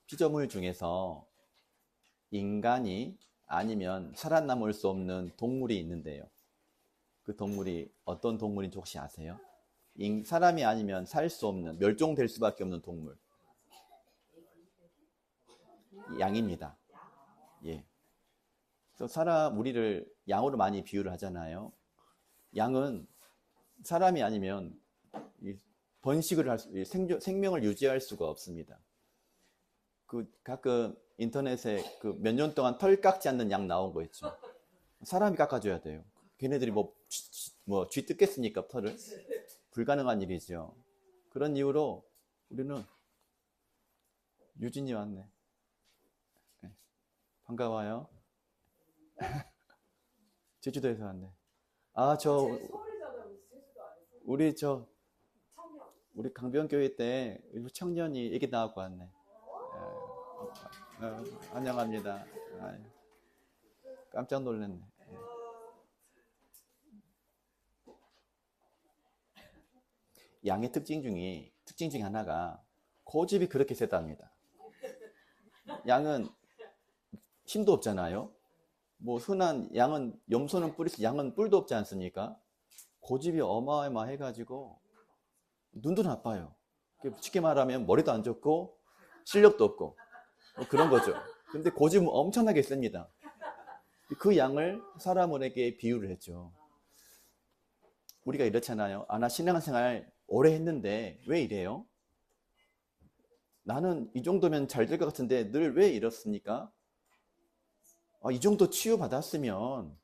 피조물 중에서 인간이 아니면 살아남을 수 없는 동물이 있는데요. 그 동물이 어떤 동물인지 혹시 아세요? 사람이 아니면 살 수 없는, 멸종될 수밖에 없는 동물. 양입니다. 예. 그래서 우리를 양으로 많이 비유를 하잖아요. 양은 사람이 아니면 번식을 생명을 유지할 수가 없습니다. 가끔 인터넷에 몇 년 동안 털 깎지 않는 양 나온 거 있죠. 사람이 깎아줘야 돼요. 걔네들이 쥐 뜯겠습니까, 털을? 불가능한 일이죠. 그런 이유로 우리는 유진이 왔네. 네. 반가워요. 제주도에서 왔네. 우리 강변교회 때 일부 청년이 애기 낳고 왔네. 안녕합니다. 깜짝 놀랐네. 양의 특징 중에 하나가 고집이 그렇게 세답니다. 양은 힘도 없잖아요. 흔한 양은 염소는 뿔이 있어, 양은 뿔도 없지 않습니까? 고집이 어마어마해가지고 눈도 나빠요. 쉽게 말하면 머리도 안 좋고 실력도 없고 그런 거죠. 근데 고집은 엄청나게 셉니다. 그 양을 사람에게 비유를 했죠. 우리가 이렇잖아요. 나 신앙생활 오래 했는데 왜 이래요? 나는 이 정도면 잘 될 것 같은데 늘 왜 이렇습니까? 이 정도 치유받았으면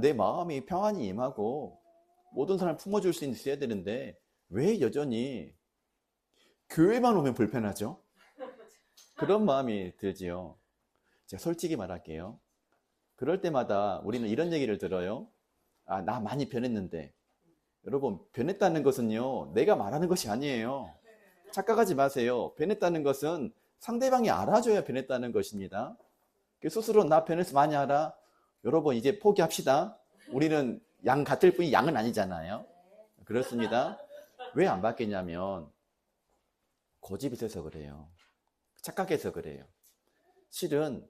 내 마음이 평안이 임하고 모든 사람을 품어줄 수 있어야 되는데 왜 여전히 교회만 오면 불편하죠? 그런 마음이 들지요. 제가 솔직히 말할게요. 그럴 때마다 우리는 이런 얘기를 들어요. 나 많이 변했는데. 여러분, 변했다는 것은요, 내가 말하는 것이 아니에요. 착각하지 마세요. 변했다는 것은 상대방이 알아줘야 변했다는 것입니다. 스스로 나 변해서 많이 알아? 여러분, 이제 포기합시다. 우리는 양 같을 뿐이 양은 아니잖아요. 그렇습니다. 왜 안 바뀌냐면 고집이 세서 그래요. 착각해서 그래요. 실은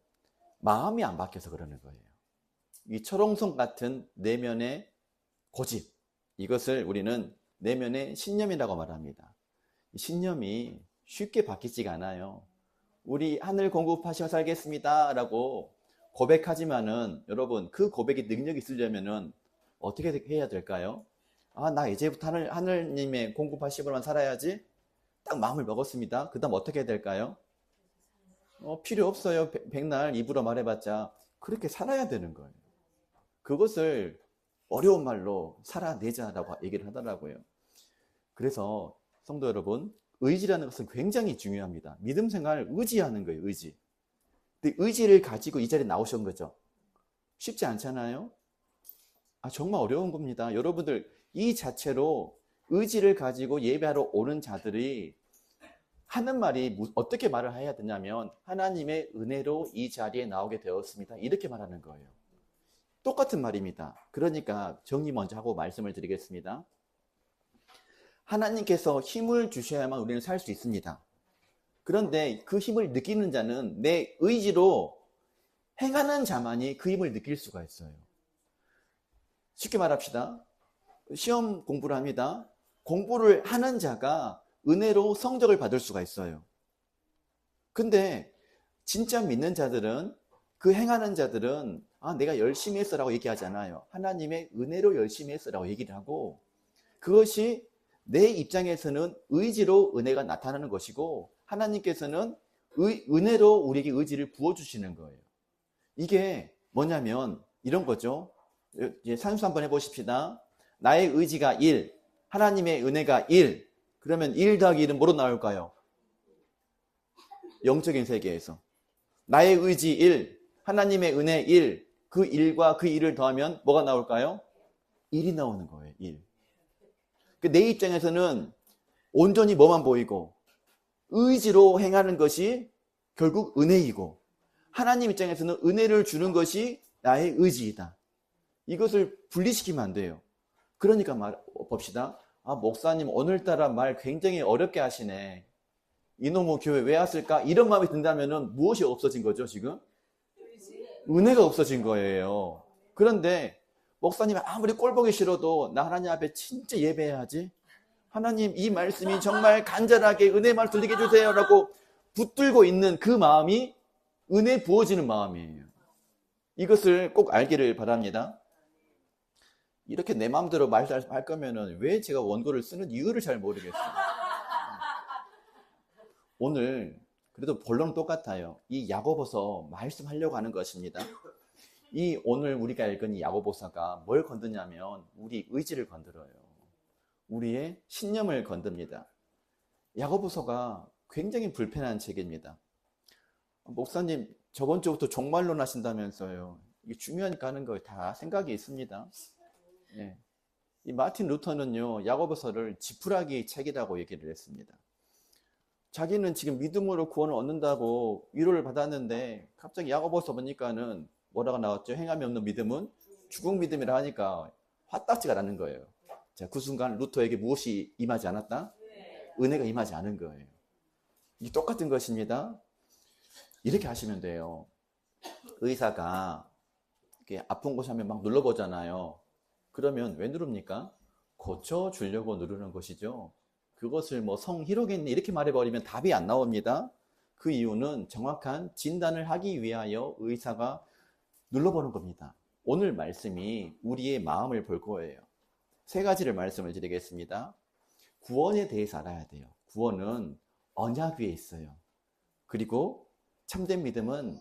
마음이 안 바뀌어서 그러는 거예요. 이 철옹성 같은 내면의 고집, 이것을 우리는 내면의 신념이라고 말합니다. 이 신념이 쉽게 바뀌지가 않아요. 우리 하늘 공급하시며 살겠습니다 라고 고백하지만은 여러분, 그 고백이 능력이 있으려면은 어떻게 해야 될까요? 나 이제부터 하늘님의 공급하시고만 살아야지. 딱 마음을 먹었습니다. 그 다음 어떻게 해야 될까요? 필요 없어요. 백날 입으로 말해봤자. 그렇게 살아야 되는 거예요. 그것을 어려운 말로 살아내자라고 얘기를 하더라고요. 그래서 성도 여러분, 의지라는 것은 굉장히 중요합니다. 믿음 생활 의지하는 거예요. 의지. 근데 의지를 가지고 이 자리에 나오신 거죠. 쉽지 않잖아요. 정말 어려운 겁니다. 여러분들, 이 자체로 의지를 가지고 예배하러 오는 자들이 하는 말이 어떻게 말을 해야 되냐면 하나님의 은혜로 이 자리에 나오게 되었습니다. 이렇게 말하는 거예요. 똑같은 말입니다. 그러니까 정리 먼저 하고 말씀을 드리겠습니다. 하나님께서 힘을 주셔야만 우리는 살 수 있습니다. 그런데 그 힘을 느끼는 자는 내 의지로 행하는 자만이 그 힘을 느낄 수가 있어요. 쉽게 말합시다. 시험 공부를 합니다. 공부를 하는 자가 은혜로 성적을 받을 수가 있어요. 근데 진짜 믿는 자들은, 그 행하는 자들은 내가 열심히 했어라고 얘기하지 않아요. 하나님의 은혜로 열심히 했어라고 얘기를 하고, 그것이 내 입장에서는 의지로 은혜가 나타나는 것이고 하나님께서는 은혜로 우리에게 의지를 부어주시는 거예요. 이게 뭐냐면 이런 거죠. 이제 산수 한번 해보십시다. 나의 의지가 1, 하나님의 은혜가 1. 그러면 1 더하기 1은 뭐로 나올까요? 영적인 세계에서. 나의 의지 1, 하나님의 은혜 1. 그 1과 그 1을 더하면 뭐가 나올까요? 1이 나오는 거예요. 1. 내 입장에서는 온전히 뭐만 보이고 의지로 행하는 것이 결국 은혜이고, 하나님 입장에서는 은혜를 주는 것이 나의 의지이다. 이것을 분리시키면 안 돼요. 그러니까 봅시다. 목사님 오늘따라 말 굉장히 어렵게 하시네. 이놈의 교회 왜 왔을까? 이런 마음이 든다면은 무엇이 없어진 거죠, 지금? 은혜가 없어진 거예요. 그런데 목사님 아무리 꼴 보기 싫어도 나 하나님 앞에 진짜 예배해야지. 하나님 이 말씀이 정말 간절하게 은혜만 들리게 해주세요 라고 붙들고 있는 그 마음이 은혜 부어지는 마음이에요. 이것을 꼭 알기를 바랍니다. 이렇게 내 마음대로 말할 거면은 왜 제가 원고를 쓰는 이유를 잘 모르겠어요. 오늘 그래도 본론은 똑같아요. 이 야고보서 말씀하려고 하는 것입니다. 이 오늘 우리가 읽은 이 야고보서가 뭘 건드냐면 우리 의지를 건드려요. 우리의 신념을 건듭니다. 야고보서가 굉장히 불편한 책입니다. 목사님 저번 주부터 종말론 하신다면서요. 이게 중요하니까 하는 거예요. 다 생각이 있습니다. 예. 이 마틴 루터는요, 야고보서를 지푸라기 책이라고 얘기를 했습니다. 자기는 지금 믿음으로 구원을 얻는다고 위로를 받았는데 갑자기 야고보서 보니까는 뭐라고 나왔죠? 행함이 없는 믿음은 죽은 믿음이라 하니까 화딱지가 나는 거예요. 자, 그 순간 루터에게 무엇이 임하지 않았다? 은혜가 임하지 않은 거예요. 이게 똑같은 것입니다. 이렇게 하시면 돼요. 의사가 이렇게 아픈 곳에 하면 막 눌러보잖아요. 그러면 왜 누릅니까? 고쳐주려고 누르는 것이죠. 그것을 뭐 성희롱했네 이렇게 말해버리면 답이 안 나옵니다. 그 이유는 정확한 진단을 하기 위하여 의사가 눌러보는 겁니다. 오늘 말씀이 우리의 마음을 볼 거예요. 세 가지를 말씀을 드리겠습니다. 구원에 대해서 알아야 돼요. 구원은 언약 위에 있어요. 그리고 참된 믿음은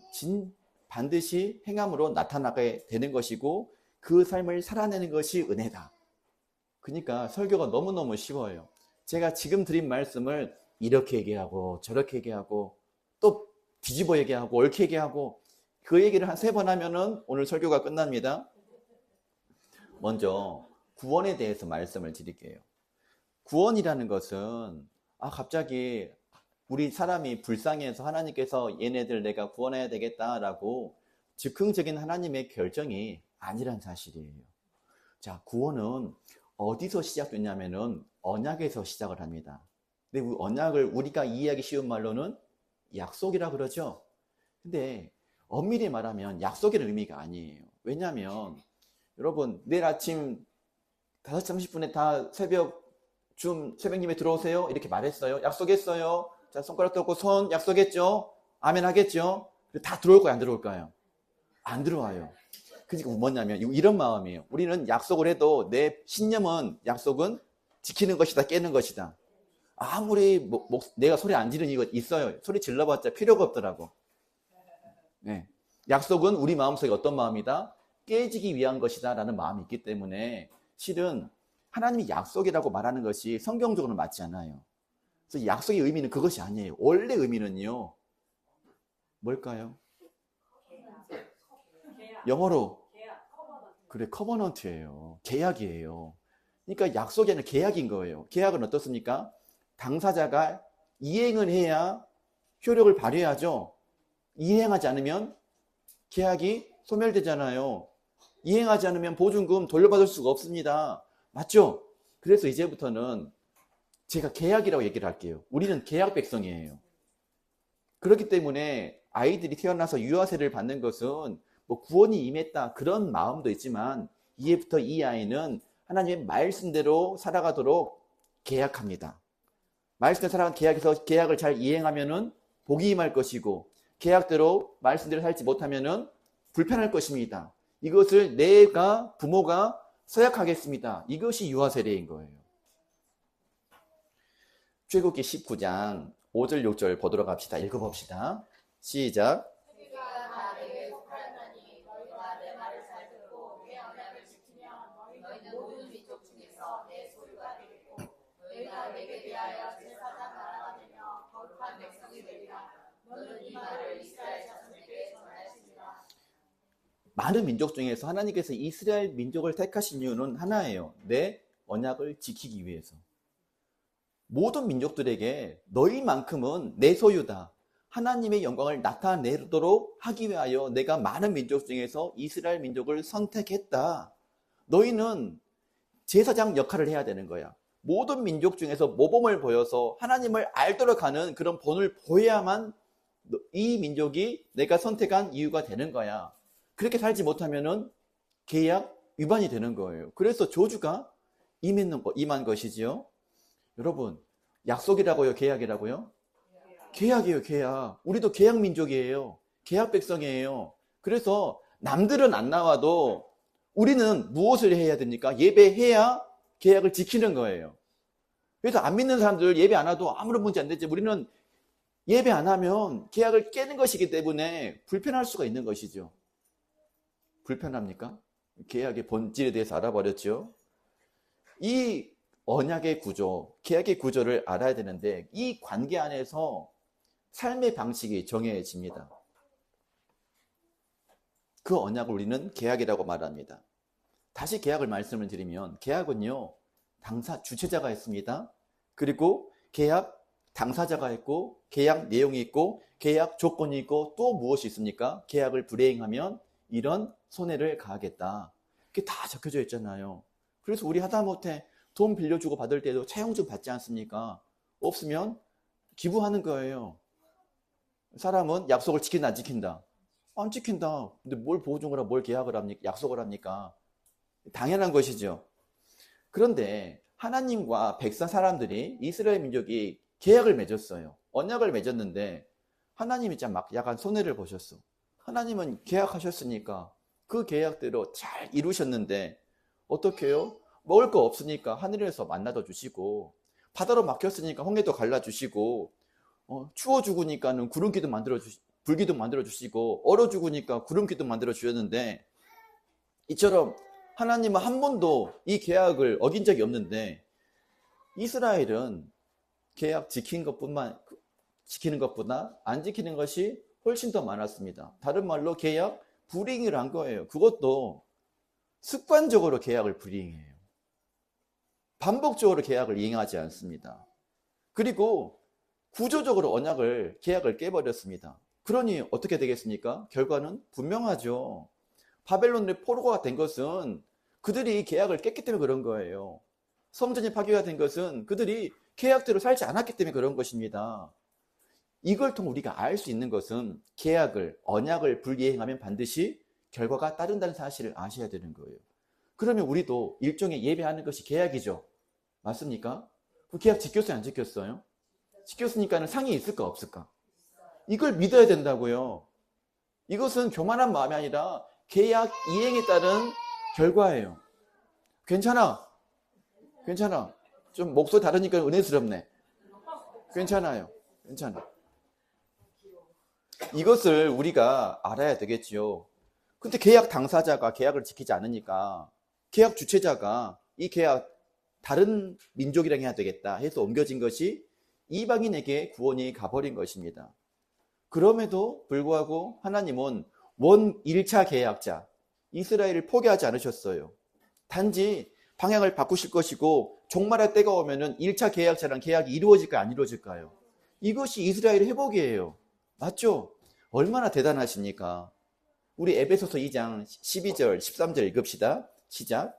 반드시 행함으로 나타나게 되는 것이고 그 삶을 살아내는 것이 은혜다. 그러니까 설교가 너무너무 쉬워요. 제가 지금 드린 말씀을 이렇게 얘기하고 저렇게 얘기하고 또 뒤집어 얘기하고 옳게 얘기하고 그 얘기를 한 3번 하면은 오늘 설교가 끝납니다. 먼저 구원에 대해서 말씀을 드릴게요. 구원이라는 것은 갑자기 우리 사람이 불쌍해서 하나님께서 얘네들 내가 구원해야 되겠다라고 즉흥적인 하나님의 결정이 아니란 사실이에요. 자, 구원은 어디서 시작됐냐면은 언약에서 시작을 합니다. 근데 그 언약을 우리가 이해하기 쉬운 말로는 약속이라 그러죠. 근데 엄밀히 말하면 약속이라는 의미가 아니에요. 왜냐하면 여러분 내일 아침 5시 30분에 다 새벽님에 들어오세요 이렇게 말했어요. 약속했어요. 자, 손가락 들고 손 약속했죠. 아멘 하겠죠. 다 들어올 거예요, 안 들어올까요? 안 들어와요. 그러니까 뭐냐면 이런 마음이에요. 우리는 약속을 해도 내 신념은 약속은 지키는 것이다, 깨는 것이다. 아무리 내가 소리 안 지르는 이거 있어요. 소리 질러봤자 필요가 없더라고. 네. 약속은 우리 마음속에 어떤 마음이다? 깨지기 위한 것이다 라는 마음이 있기 때문에 실은 하나님이 약속이라고 말하는 것이 성경적으로는 맞지 않아요. 그래서 약속의 의미는 그것이 아니에요. 원래 의미는요. 뭘까요? 영어로 그래, 커버넌트예요. 계약이에요. 그러니까 약속이 아니라 계약인 거예요. 계약은 어떻습니까? 당사자가 이행을 해야 효력을 발휘하죠. 이행하지 않으면 계약이 소멸되잖아요. 이행하지 않으면 보증금 돌려받을 수가 없습니다. 맞죠? 그래서 이제부터는 제가 계약이라고 얘기를 할게요. 우리는 계약 백성이에요. 그렇기 때문에 아이들이 태어나서 유아세를 받는 것은 뭐 구원이 임했다 그런 마음도 있지만 이제부터 이 아이는 하나님의 말씀대로 살아가도록 계약합니다. 말씀대로 살아간 계약에서 계약을 잘 이행하면은 복이 임할 것이고 계약대로 말씀대로 살지 못하면은 불편할 것입니다. 이것을 내가 부모가 서약하겠습니다. 이것이 유아세례인 거예요. 출애굽기 19장 5절 6절 보도록 합시다. 읽어봅시다. 시작. 많은 민족 중에서 하나님께서 이스라엘 민족을 택하신 이유는 하나예요. 내 언약을 지키기 위해서. 모든 민족들에게 너희만큼은 내 소유다. 하나님의 영광을 나타내도록 하기 위하여 내가 많은 민족 중에서 이스라엘 민족을 선택했다. 너희는 제사장 역할을 해야 되는 거야. 모든 민족 중에서 모범을 보여서 하나님을 알도록 하는 그런 본을 보여야만 이 민족이 내가 선택한 이유가 되는 거야. 그렇게 살지 못하면은 계약 위반이 되는 거예요. 그래서 저주가 임한 것이지요. 여러분, 약속이라고요? 계약이라고요? 계약이에요, 계약. 우리도 계약 민족이에요. 계약 백성이에요. 그래서 남들은 안 나와도 우리는 무엇을 해야 됩니까? 예배해야 계약을 지키는 거예요. 그래서 안 믿는 사람들 예배 안 와도 아무런 문제 안 되지. 우리는 예배 안 하면 계약을 깨는 것이기 때문에 불편할 수가 있는 것이죠. 불편합니까? 계약의 본질에 대해서 알아버렸죠. 이 언약의 구조, 계약의 구조를 알아야 되는데 이 관계 안에서 삶의 방식이 정해집니다. 그 언약을 우리는 계약이라고 말합니다. 다시 계약을 말씀을 드리면 계약은요, 주체자가 있습니다. 그리고 계약 당사자가 있고 계약 내용이 있고 계약 조건이 있고 또 무엇이 있습니까? 계약을 불이행하면 이런 손해를 가하겠다. 그게 다 적혀져 있잖아요. 그래서 우리 하다못해 돈 빌려주고 받을 때도 차용증 받지 않습니까? 없으면 기부하는 거예요. 사람은 약속을 지킨다 안 지킨다? 안 지킨다. 근데 뭘 보증을 하고 뭘 계약을 합니까? 약속을 합니까? 당연한 것이죠. 그런데 하나님과 백성 사람들이 이스라엘 민족이 계약을 맺었어요. 언약을 맺었는데 하나님이 약간 손해를 보셨어. 하나님은 계약하셨으니까 그 계약대로 잘 이루셨는데 어떻게 해요? 먹을 거 없으니까 하늘에서 만나도 주시고 바다로 막혔으니까 홍해도 갈라주시고 추워 죽으니까는 불기둥 만들어 주시고 얼어 죽으니까 구름기둥 만들어 주셨는데 이처럼 하나님은 한 번도 이 계약을 어긴 적이 없는데 이스라엘은 계약 지키는 것보다 안 지키는 것이 훨씬 더 많았습니다. 다른 말로 계약 불이행을 한 거예요. 그것도 습관적으로 계약을 불이행해요. 반복적으로 계약을 이행하지 않습니다. 그리고 구조적으로 계약을 깨버렸습니다. 그러니 어떻게 되겠습니까? 결과는 분명하죠. 바벨론의 포로가 된 것은 그들이 계약을 깼기 때문에 그런 거예요. 성전이 파괴가 된 것은 그들이 계약대로 살지 않았기 때문에 그런 것입니다. 이걸 통해 우리가 알 수 있는 것은 언약을 불이행하면 반드시 결과가 따른다는 사실을 아셔야 되는 거예요. 그러면 우리도 일종의 예배하는 것이 계약이죠. 맞습니까? 그 계약 지켰어요, 안 지켰어요? 지켰으니까는 상이 있을까, 없을까? 이걸 믿어야 된다고요. 이것은 교만한 마음이 아니라 계약 이행에 따른 결과예요. 괜찮아. 좀 목소리 다르니까 은혜스럽네. 괜찮아요. 이것을 우리가 알아야 되겠지요. 근데 계약 당사자가 계약을 지키지 않으니까 계약 주체자가 이 계약 다른 민족이랑 해야 되겠다 해서 옮겨진 것이 이방인에게 구원이 가버린 것입니다. 그럼에도 불구하고 하나님은 1차 계약자 이스라엘을 포기하지 않으셨어요. 단지 방향을 바꾸실 것이고 종말의 때가 오면은 1차 계약자랑 계약이 이루어질까요, 안 이루어질까요? 이것이 이스라엘의 회복이에요. 맞죠? 얼마나 대단하십니까? 우리 에베소서 2장 12절, 13절 읽읍시다. 시작.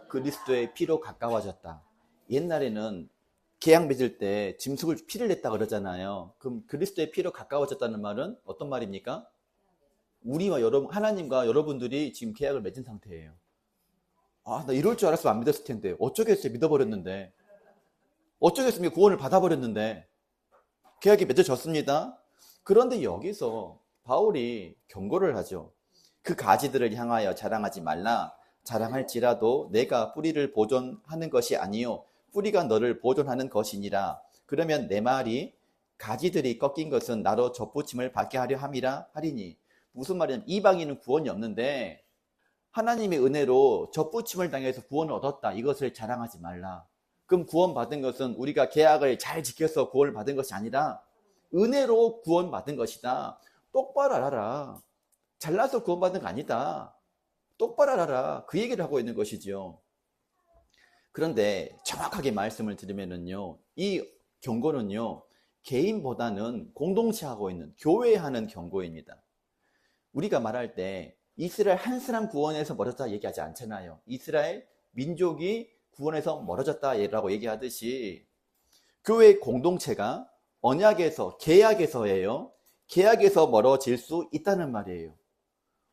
그리스도의 피로 가까워졌다. 옛날에는 계약 맺을 때 짐승을 피를 냈다 그러잖아요. 그럼 그리스도의 피로 가까워졌다는 말은 어떤 말입니까? 하나님과 여러분들이 지금 계약을 맺은 상태예요. 나 이럴 줄 알았으면 안 믿었을 텐데. 어쩌겠어요, 믿어버렸는데. 어쩌겠습니까, 구원을 받아버렸는데. 계약이 맺어졌습니다. 그런데 여기서 바울이 경고를 하죠. 그 가지들을 향하여 자랑하지 말라. 자랑할지라도 내가 뿌리를 보존하는 것이 아니요 뿌리가 너를 보존하는 것이니라. 그러면 내 말이 가지들이 꺾인 것은 나로 접붙임을 받게 하려 함이라 하리니. 무슨 말이냐면 이방인은 구원이 없는데 하나님의 은혜로 접붙임을 당해서 구원을 얻었다. 이것을 자랑하지 말라. 그럼 구원받은 것은 우리가 계약을 잘 지켜서 구원을 받은 것이 아니라 은혜로 구원받은 것이다. 똑바로 알아라. 잘나서 구원받은 거 아니다. 똑바로 알아라. 그 얘기를 하고 있는 것이죠. 그런데 정확하게 말씀을 드리면은요, 이 경고는요, 개인보다는 공동체하고 있는 교회에 하는 경고입니다. 우리가 말할 때 이스라엘 한 사람 구원에서 멀어졌다 얘기하지 않잖아요. 이스라엘 민족이 구원에서 멀어졌다라고 얘기하듯이 교회 공동체가 언약에서, 계약에서예요. 계약에서 멀어질 수 있다는 말이에요.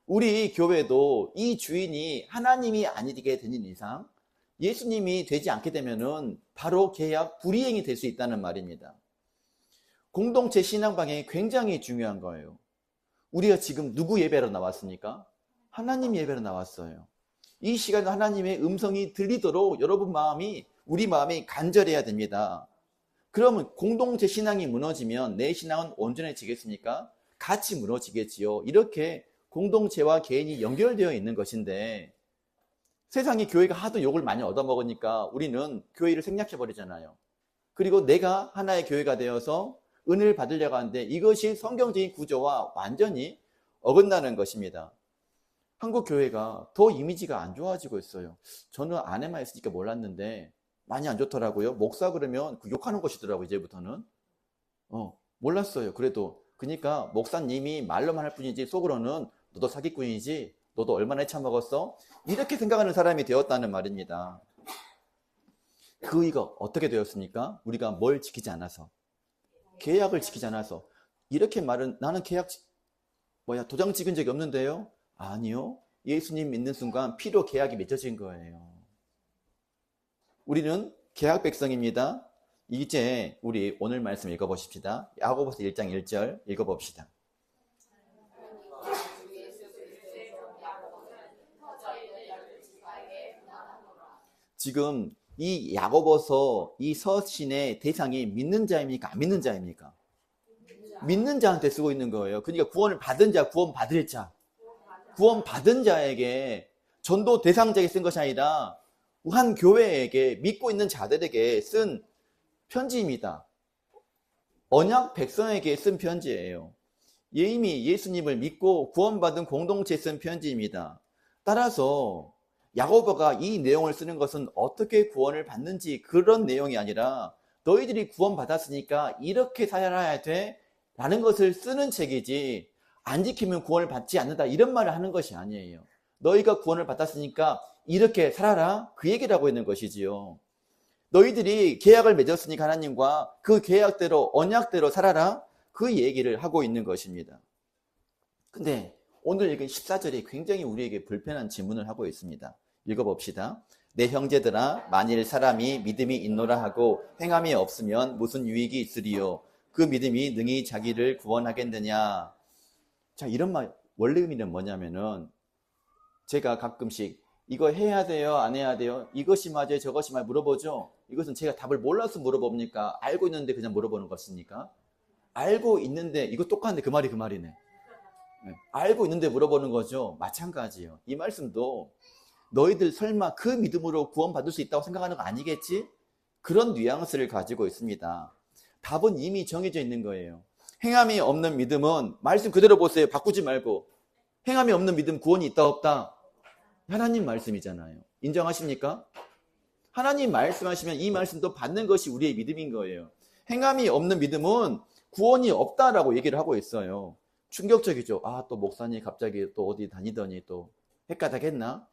우리 교회도 이 주인이 하나님이 아니게 되는 이상 예수님이 되지 않게 되면은 바로 계약 불이행이 될 수 있다는 말입니다. 공동체 신앙 방향이 굉장히 중요한 거예요. 우리가 지금 누구 예배로 나왔습니까? 하나님 예배로 나왔어요. 이 시간에 하나님의 음성이 들리도록 여러분 마음이, 우리 마음이 간절해야 됩니다. 그러면 공동체 신앙이 무너지면 내 신앙은 온전해지겠습니까? 같이 무너지겠지요. 이렇게 공동체와 개인이 연결되어 있는 것인데 세상에 교회가 하도 욕을 많이 얻어먹으니까 우리는 교회를 생략해버리잖아요. 그리고 내가 하나의 교회가 되어서 은혜를 받으려고 하는데 이것이 성경적인 구조와 완전히 어긋나는 것입니다. 한국 교회가 더 이미지가 안 좋아지고 있어요. 저는 안에만 있으니까 몰랐는데 많이 안 좋더라고요. 목사 그러면 욕하는 것이더라고요, 이제부터는. 몰랐어요. 그래도. 그러니까 목사님이 말로만 할 뿐이지 속으로는 너도 사기꾼이지, 너도 얼마나 해쳐먹었어? 이렇게 생각하는 사람이 되었다는 말입니다. 그 이유가 어떻게 되었습니까? 우리가 뭘 지키지 않아서, 계약을 지키지 않아서. 이렇게 말은, 나는 계약 도장 찍은 적이 없는데요? 아니요. 예수님 믿는 순간 피로 계약이 맺어진 거예요. 우리는 계약 백성입니다. 이제 우리 오늘 말씀 읽어보십시다. 야고보서 1장 1절 읽어봅시다. 지금 이 야고보서 이 서신의 대상이 믿는 자입니까? 안 믿는 자입니까? 믿는 자한테 쓰고 있는 거예요. 그러니까 구원을 받은 자, 구원 받을 자. 구원 받은 자에게, 전도 대상자에게 쓴 것이 아니라 한 교회에게, 믿고 있는 자들에게 쓴 편지입니다. 언약 백성에게 쓴 편지예요. 이미 예수님을 믿고 구원받은 공동체에 쓴 편지입니다. 따라서 야고보가 이 내용을 쓰는 것은 어떻게 구원을 받는지 그런 내용이 아니라 너희들이 구원받았으니까 이렇게 살아야 돼 라는 것을 쓰는 책이지, 안 지키면 구원을 받지 않는다 이런 말을 하는 것이 아니에요. 너희가 구원을 받았으니까 이렇게 살아라, 그 얘기를 하고 있는 것이지요. 너희들이 계약을 맺었으니까 하나님과 그 계약대로, 언약대로 살아라, 그 얘기를 하고 있는 것입니다. 근데 오늘 읽은 14절이 굉장히 우리에게 불편한 질문을 하고 있습니다. 읽어봅시다. 내 형제들아, 만일 사람이 믿음이 있노라 하고 행함이 없으면 무슨 유익이 있으리요? 그 믿음이 능히 자기를 구원하겠느냐? 자, 이런 말, 원래 의미는 뭐냐면은, 제가 가끔씩 이거 해야 돼요, 안 해야 돼요? 이것이 맞아요, 저것이 맞아요? 물어보죠? 이것은 제가 답을 몰라서 물어봅니까? 알고 있는데 그냥 물어보는 것입니까? 알고 있는데, 이거 똑같은데 그 말이 그 말이네. 알고 있는데 물어보는 거죠. 마찬가지예요. 이 말씀도 너희들 설마 그 믿음으로 구원받을 수 있다고 생각하는 거 아니겠지? 그런 뉘앙스를 가지고 있습니다. 답은 이미 정해져 있는 거예요. 행함이 없는 믿음은, 말씀 그대로 보세요. 바꾸지 말고. 행함이 없는 믿음 구원이 있다 없다? 하나님 말씀이잖아요. 인정하십니까? 하나님 말씀하시면 이 말씀도 받는 것이 우리의 믿음인 거예요. 행함이 없는 믿음은 구원이 없다라고 얘기를 하고 있어요. 충격적이죠. 아, 또 목사님 갑자기 또 어디 다니더니 또 헷가닥했나?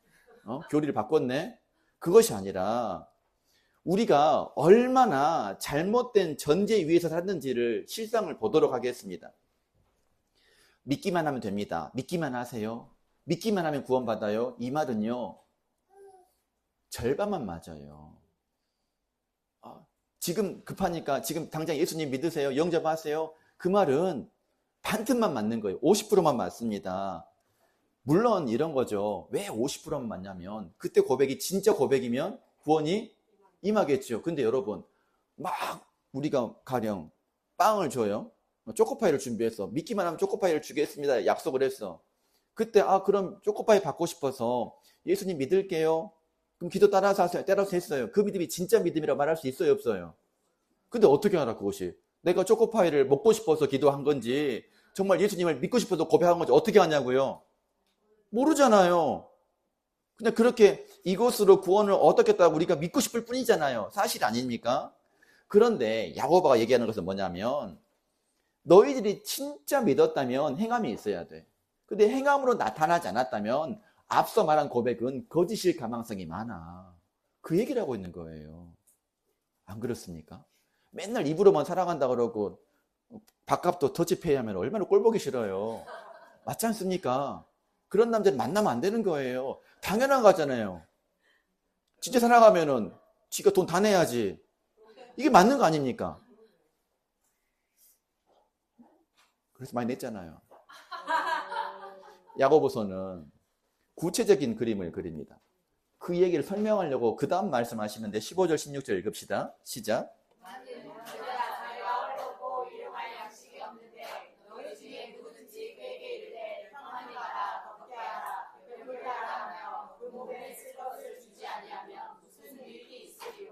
교리를 바꿨네? 그것이 아니라 우리가 얼마나 잘못된 전제 위에서 살았는지를 실상을 보도록 하겠습니다. 믿기만 하면 됩니다. 믿기만 하세요. 믿기만 하면 구원받아요. 이 말은요, 절반만 맞아요. 지금 급하니까 지금 당장 예수님 믿으세요. 영접하세요. 그 말은 반틈만 맞는 거예요. 50%만 맞습니다. 물론 이런 거죠. 왜 50%만 맞냐면 그때 고백이 진짜 고백이면 구원이 임하겠죠. 근데 여러분, 막 우리가 가령 빵을 줘요. 초코파이를 준비했어. 믿기만 하면 초코파이를 주겠습니다. 약속을 했어. 그때 그럼 초코파이 받고 싶어서 예수님 믿을게요. 그럼 기도 따라서 하세요. 따라서 했어요. 그 믿음이 진짜 믿음이라고 말할 수 있어요, 없어요? 근데 어떻게 알아, 그것이? 내가 초코파이를 먹고 싶어서 기도한 건지 정말 예수님을 믿고 싶어서 고백한 건지 어떻게 하냐고요? 모르잖아요. 그냥 그렇게 이것으로 구원을 얻었겠다고 우리가 믿고 싶을 뿐이잖아요. 사실 아닙니까? 그런데 야고보가 얘기하는 것은 뭐냐면 너희들이 진짜 믿었다면 행함이 있어야 돼. 근데 행함으로 나타나지 않았다면 앞서 말한 고백은 거짓일 가망성이 많아. 그 얘기를 하고 있는 거예요. 안 그렇습니까? 맨날 입으로만 살아간다 그러고 밥값도 더치페이 하면 얼마나 꼴보기 싫어요. 맞지 않습니까? 그런 남자를 만나면 안 되는 거예요. 당연한 거잖아요. 진짜 살아가면은 지가 돈 다 내야지. 이게 맞는 거 아닙니까? 그래서 많이 냈잖아요. 야고보서는 구체적인 그림을 그립니다. 그 얘기를 설명하려고 그 다음 말씀하시는데 15절 16절 읽읍시다. 시작.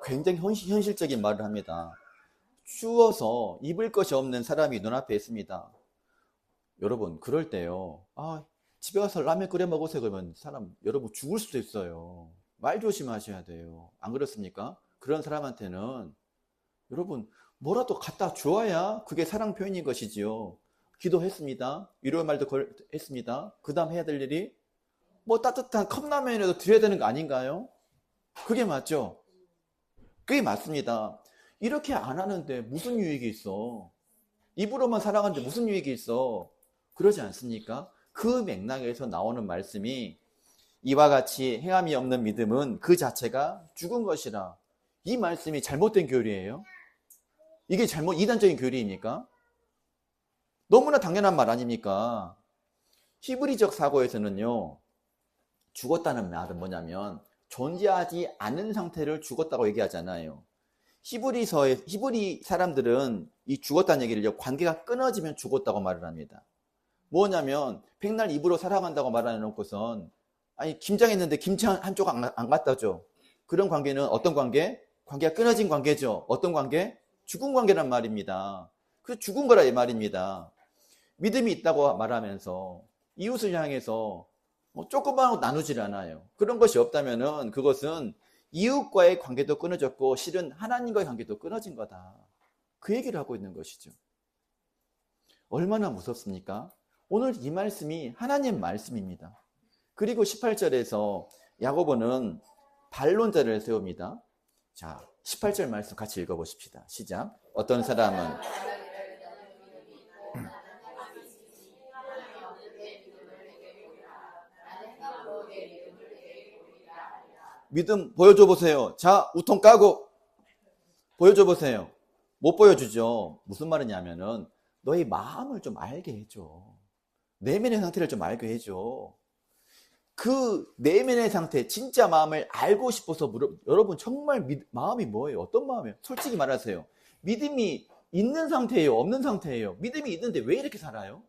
굉장히 현실적인 말을 합니다. 추워서 입을 것이 없는 사람이 눈앞에 있습니다. 여러분 그럴 때요. 집에 가서 라면 끓여 먹으세요. 그러면 여러분 죽을 수도 있어요. 말 조심하셔야 돼요. 안 그렇습니까? 그런 사람한테는 여러분 뭐라도 갖다 주어야 그게 사랑 표현인 것이지요. 기도했습니다. 위로의 말도 했습니다. 그 다음 해야 될 일이 뭐 따뜻한 컵라면이라도 드려야 되는 거 아닌가요? 그게 맞죠? 그게 맞습니다. 이렇게 안 하는데 무슨 유익이 있어? 입으로만 살아가는데 무슨 유익이 있어? 그러지 않습니까? 그 맥락에서 나오는 말씀이 이와 같이 행함이 없는 믿음은 그 자체가 죽은 것이라. 이 말씀이 잘못된 교리예요? 이게 이단적인 교리입니까? 너무나 당연한 말 아닙니까? 히브리적 사고에서는요, 죽었다는 말은 뭐냐면 존재하지 않은 상태를 죽었다고 얘기하잖아요. 히브리 사람들은 이 죽었다는 얘기를 관계가 끊어지면 죽었다고 말을 합니다. 뭐냐면 백날 입으로 살아간다고 말해놓고선 김장했는데 김치 한 조각 안 갖다 줘. 그런 관계는 어떤 관계? 관계가 끊어진 관계죠. 어떤 관계? 죽은 관계란 말입니다. 그 죽은 거라 이 말입니다. 믿음이 있다고 말하면서 이웃을 향해서 조금만 나누질 않아요. 그런 것이 없다면은 그것은 이웃과의 관계도 끊어졌고 실은 하나님과의 관계도 끊어진 거다. 그 얘기를 하고 있는 것이죠. 얼마나 무섭습니까? 오늘 이 말씀이 하나님 말씀입니다. 그리고 18절에서 야고보는 반론자를 세웁니다. 자, 18절 말씀 같이 읽어보십시다. 시작. 어떤 사람은 믿음 보여줘 보세요. 자, 우통 까고 보여줘 보세요. 못 보여주죠. 무슨 말이냐면은 너의 마음을 좀 알게 해줘. 내면의 상태를 좀 알게 해줘. 그 내면의 상태, 진짜 마음을 알고 싶어서 여러분 정말 마음이 뭐예요? 어떤 마음이에요? 솔직히 말하세요. 믿음이 있는 상태예요? 없는 상태예요? 믿음이 있는데 왜 이렇게 살아요?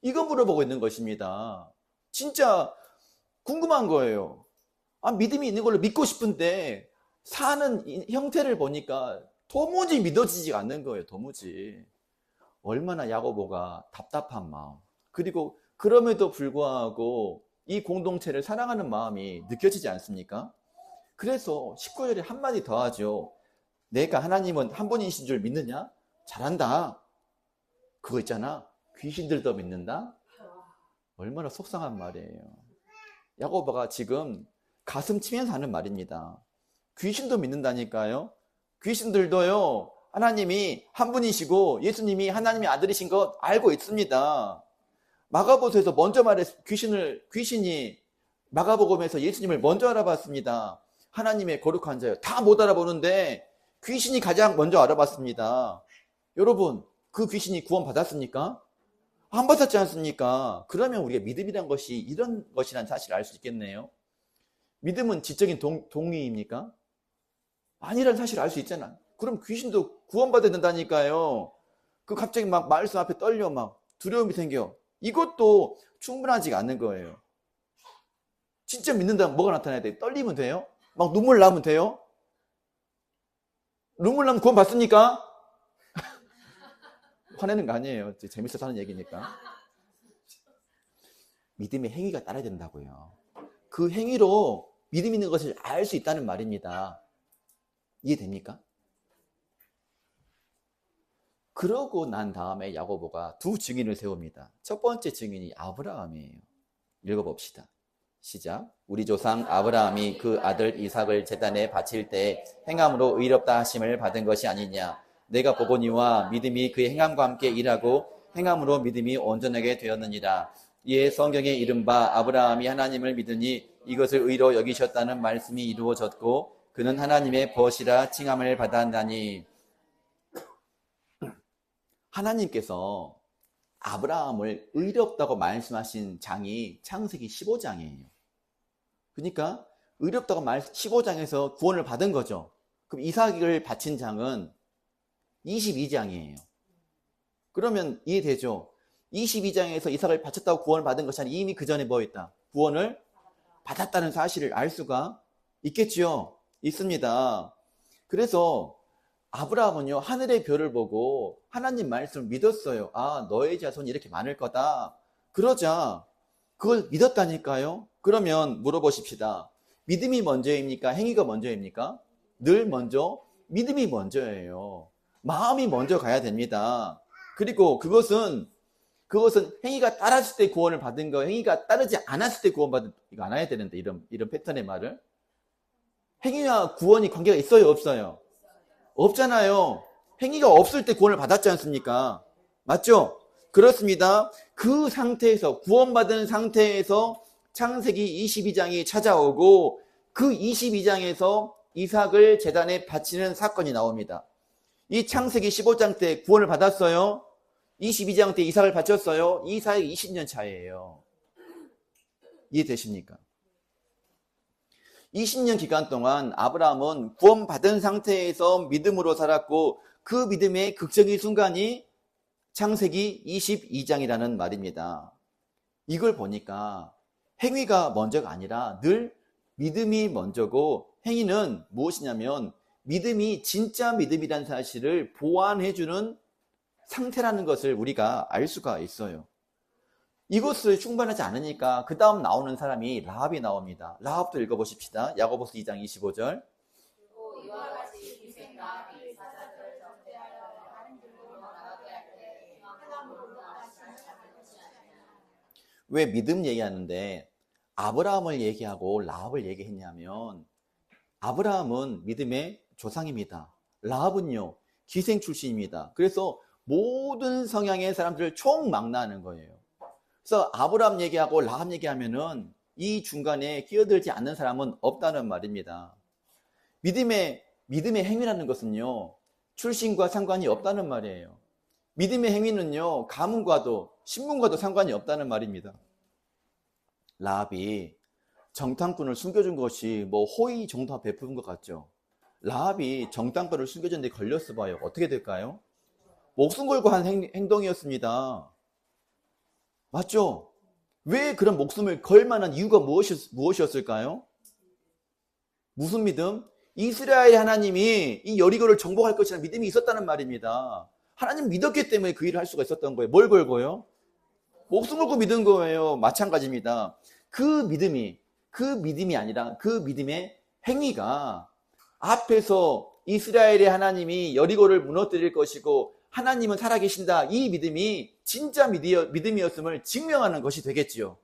이거 물어보고 있는 것입니다. 진짜 궁금한 거예요. 믿음이 있는 걸로 믿고 싶은데 사는 형태를 보니까 도무지 믿어지지 않는 거예요. 도무지. 얼마나 야고보가 답답한 마음. 그리고 그럼에도 불구하고 이 공동체를 사랑하는 마음이 느껴지지 않습니까? 그래서 19절에 한마디 더 하죠. 내가 하나님은 한 분이신 줄 믿느냐? 잘한다. 그거 있잖아. 귀신들도 믿는다. 얼마나 속상한 말이에요. 야고보가 지금 가슴 치면서 하는 말입니다. 귀신도 믿는다니까요. 귀신들도요. 하나님이 한 분이시고 예수님이 하나님의 아들이신 것 알고 있습니다. 마가복음에서 먼저 귀신이 마가복음에서 예수님을 먼저 알아봤습니다. 하나님의 거룩한 자요. 다 못 알아보는데 귀신이 가장 먼저 알아봤습니다. 여러분, 그 귀신이 구원 받았습니까? 안 받았지 않습니까? 그러면 우리가 믿음이란 것이 이런 것이란 사실을 알 수 있겠네요. 믿음은 지적인 동의입니까? 아니란 사실을 알 수 있잖아. 그럼 귀신도 구원받아야 된다니까요. 그 갑자기 막 말씀 앞에 떨려 막 두려움이 생겨. 이것도 충분하지가 않는 거예요. 진짜 믿는다면 뭐가 나타나야 돼? 떨리면 돼요? 막 눈물 나면 돼요? 눈물 나면 구원 받습니까? 화내는 거 아니에요. 재밌어서 하는 얘기니까. 믿음의 행위가 따라야 된다고요. 그 행위로 믿음 있는 것을 알 수 있다는 말입니다. 이해됩니까? 그러고 난 다음에 야고보가 두 증인을 세웁니다. 첫 번째 증인이 아브라함이에요. 읽어봅시다. 시작. 우리 조상 아브라함이 그 아들 이삭을 제단에 바칠 때 행함으로 의롭다 하심을 받은 것이 아니냐. 내가 보거니와 믿음이 그의 행함과 함께 일하고 행함으로 믿음이 온전하게 되었느니라. 이에 성경에 이른바 아브라함이 하나님을 믿으니 이것을 의로 여기셨다는 말씀이 이루어졌고 그는 하나님의 벗이라 칭함을 받았나니. 하나님께서 아브라함을 의롭다고 말씀하신 장이 창세기 15장이에요. 그러니까 의롭다고 15장에서 구원을 받은 거죠. 그럼 이삭을 바친 장은 22장이에요. 그러면 이해되죠? 22장에서 이삭을 바쳤다고 구원을 받은 것이 아니라 이미 그 전에 뭐 했다? 구원을 받았다는 사실을 알 수가 있겠죠? 있습니다. 그래서 아브라함은요, 하늘의 별을 보고 하나님 말씀을 믿었어요. 아, 너의 자손이 이렇게 많을 거다. 그러자 그걸 믿었다니까요. 그러면 물어보십시다. 믿음이 먼저입니까? 행위가 먼저입니까? 늘 먼저 믿음이 먼저예요. 마음이 먼저 가야 됩니다. 그리고 그것은 행위가 따랐을 때 구원을 받은 거, 행위가 따르지 않았을 때 구원받은, 이거 안 해야 되는데, 이런 패턴의 말을. 행위와 구원이 관계가 있어요, 없어요? 없잖아요. 행위가 없을 때 구원을 받았지 않습니까? 맞죠? 그렇습니다. 그 상태에서, 구원받은 상태에서 창세기 22장이 찾아오고 그 22장에서 이삭을 제단에 바치는 사건이 나옵니다. 이 창세기 15장 때 구원을 받았어요. 22장 때 이삭을 바쳤어요. 이 사이 20년 차이에요. 이해되십니까? 20년 기간 동안 아브라함은 구원받은 상태에서 믿음으로 살았고 그 믿음의 극적인 순간이 창세기 22장이라는 말입니다. 이걸 보니까 행위가 먼저가 아니라 늘 믿음이 먼저고 행위는 무엇이냐면 믿음이 진짜 믿음이라는 사실을 보완해주는 상태라는 것을 우리가 알 수가 있어요. 이것을 충분하지 않으니까 그 다음 나오는 사람이 라합이 나옵니다. 라합도 읽어보십시다. 야고보서 2장 25절. 이와 같이 기생 라합이 사자들을 적대하여 하는 길로 나가게 할 때 하나님으로 하시는 것이 아니냐. 왜 믿음 얘기하는데 아브라함을 얘기하고 라합을 얘기했냐면 아브라함은 믿음의 조상입니다. 라합은요 기생 출신입니다. 그래서 모든 성향의 사람들을 총망라하는 거예요. 그래서 아브라함 얘기하고 라합 얘기하면은 이 중간에 끼어들지 않는 사람은 없다는 말입니다. 믿음의 행위라는 것은요 출신과 상관이 없다는 말이에요. 믿음의 행위는요 가문과도 신분과도 상관이 없다는 말입니다. 라합이 정탐꾼을 숨겨준 것이 뭐 호의 정도가 베푼 것 같죠. 라합이 정탐꾼을 숨겨준 데 걸렸어 봐요. 어떻게 될까요? 목숨 걸고 한 행동이었습니다. 맞죠? 왜 그런 목숨을 걸 만한 이유가 무엇이었을까요? 무슨 믿음? 이스라엘 하나님이 이 여리고를 정복할 것이라는 믿음이 있었다는 말입니다. 하나님 믿었기 때문에 그 일을 할 수가 있었던 거예요. 뭘 걸고요? 목숨 걸고 믿은 거예요. 마찬가지입니다. 그 믿음이 아니라 그 믿음의 행위가 앞에서 이스라엘의 하나님이 여리고를 무너뜨릴 것이고 하나님은 살아계신다. 이 믿음이 진짜 믿음이었음을 증명하는 것이 되겠지요.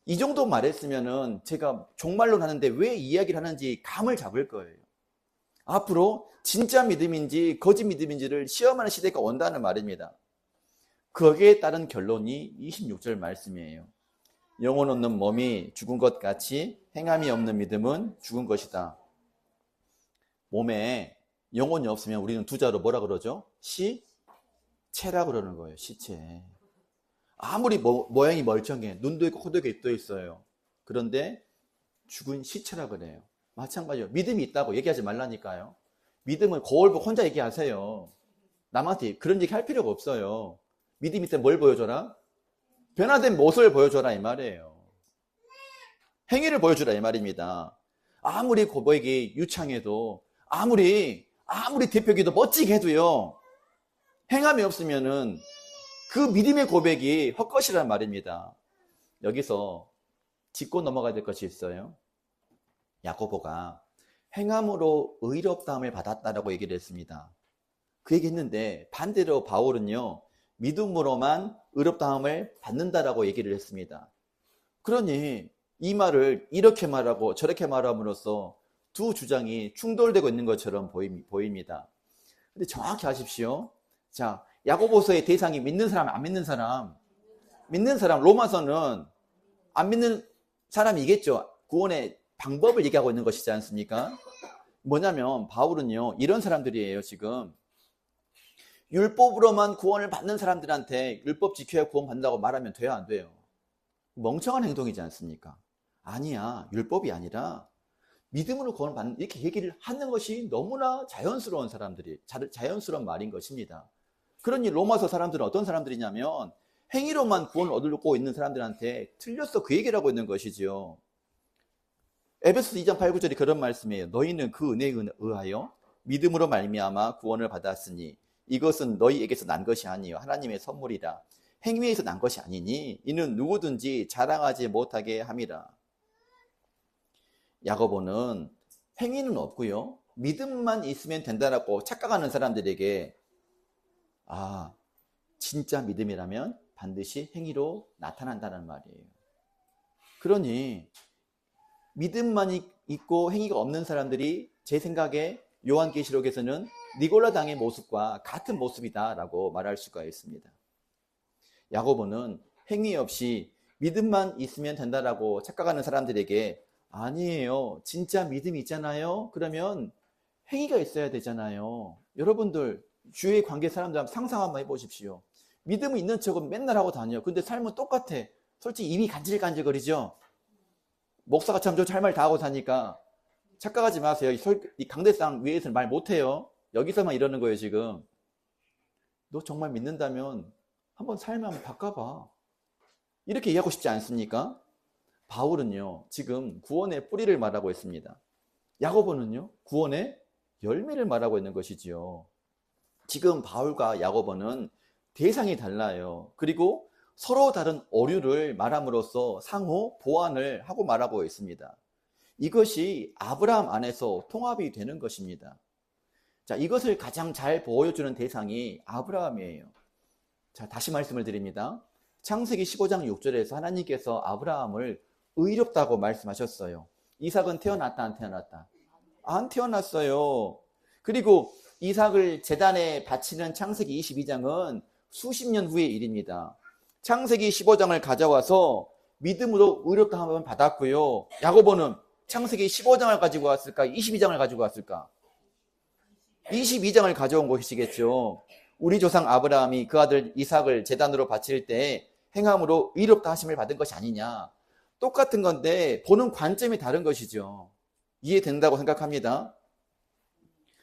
이 정도 말했으면은 제가 종말론 하는데 왜 이야기를 하는지 감을 잡을 거예요. 앞으로 진짜 믿음인지 거짓 믿음인지를 시험하는 시대가 온다는 말입니다. 거기에 따른 결론이 26절 말씀이에요. 영혼 없는 몸이 죽은 것 같이 행함이 없는 믿음은 죽은 것이다. 몸에 영혼이 없으면 우리는 두 자로 뭐라 그러죠? 시체라 그러는 거예요. 시체. 아무리 모양이 멀쩡해. 눈도 있고 코도 있고 입도 있어요. 그런데 죽은 시체라 그래요. 마찬가지로 믿음이 있다고 얘기하지 말라니까요. 믿음은 거울 보고 혼자 얘기하세요. 남한테 그런 얘기 할 필요가 없어요. 믿음이 있다면 뭘 보여줘라? 변화된 모습을 보여줘라 이 말이에요. 행위를 보여주라 이 말입니다. 아무리 고백이 유창해도 아무리 대표기도 멋지게 해도요. 행함이 없으면은 그 믿음의 고백이 헛것이란 말입니다. 여기서 짚고 넘어가야 될 것이 있어요. 야고보가 행함으로 의롭다함을 받았다라고 얘기를 했습니다. 그 얘기 했는데 반대로 바울은요, 믿음으로만 의롭다함을 받는다라고 얘기를 했습니다. 그러니 이 말을 이렇게 말하고 저렇게 말함으로써 두 주장이 충돌되고 있는 것처럼 보입니다. 근데 정확히 아십시오. 자, 야고보서의 대상이 믿는 사람, 안 믿는 사람. 믿는 사람, 로마서는 안 믿는 사람이겠죠. 구원의 방법을 얘기하고 있는 것이지 않습니까? 뭐냐면 바울은요, 이런 사람들이에요. 지금 율법으로만 구원을 받는 사람들한테 율법 지켜야 구원 받는다고 말하면 돼요, 안 돼요? 멍청한 행동이지 않습니까? 아니야, 율법이 아니라 믿음으로 구원을 받는, 이렇게 얘기를 하는 것이 너무나 자연스러운 자연스러운 말인 것입니다. 그러니 로마서 사람들은 어떤 사람들이냐면 행위로만 구원을 얻고 있는 사람들한테 틀렸어, 그 얘기를 하고 있는 것이지요. 에베소서 2장 8, 9절이 그런 말씀이에요. 너희는 그 은혜에 의하여 믿음으로 말미암아 구원을 받았으니 이것은 너희에게서 난 것이 아니요 하나님의 선물이라. 행위에서 난 것이 아니니 이는 누구든지 자랑하지 못하게 함이라. 야고보는 행위는 없고요, 믿음만 있으면 된다라고 착각하는 사람들에게 진짜 믿음이라면 반드시 행위로 나타난다는 말이에요. 그러니 믿음만 있고 행위가 없는 사람들이 제 생각에 요한계시록에서는 니골라당의 모습과 같은 모습이다라고 말할 수가 있습니다. 야고보는 행위 없이 믿음만 있으면 된다라고 착각하는 사람들에게 아니에요, 진짜 믿음이 있잖아요. 그러면 행위가 있어야 되잖아요. 여러분들 주위의 관계 사람들 한번 상상 한번 해보십시오. 믿음은 있는 척은 맨날 하고 다녀. 근데 삶은 똑같아. 솔직히 입이 간질간질거리죠. 목사가 참 저 할 말 다 하고 사니까 착각하지 마세요. 이 강대상 위에서는 말 못해요. 여기서만 이러는 거예요. 지금 너 정말 믿는다면 한번 삶을 한번 바꿔봐, 이렇게 얘기하고 싶지 않습니까? 바울은요, 지금 구원의 뿌리를 말하고 있습니다. 야고보는요, 구원의 열매를 말하고 있는 것이지요. 지금 바울과 야고보는 대상이 달라요. 그리고 서로 다른 오류를 말함으로써 상호 보완을 하고 말하고 있습니다. 이것이 아브라함 안에서 통합이 되는 것입니다. 자, 이것을 가장 잘 보여주는 대상이 아브라함이에요. 자, 다시 말씀을 드립니다. 창세기 15장 6절에서 하나님께서 아브라함을 의롭다고 말씀하셨어요. 이삭은 태어났다, 안 태어났다? 안 태어났어요. 그리고 이삭을 제단에 바치는 창세기 22장은 수십 년 후의 일입니다. 창세기 15장을 가져와서 믿음으로 의롭다함을 받았고요. 야고보는 창세기 15장을 가지고 왔을까? 22장을 가지고 왔을까? 22장을 가져온 것이겠죠. 우리 조상 아브라함이 그 아들 이삭을 제단으로 바칠 때 행함으로 의롭다 하심을 받은 것이 아니냐. 똑같은 건데 보는 관점이 다른 것이죠. 이해된다고 생각합니다.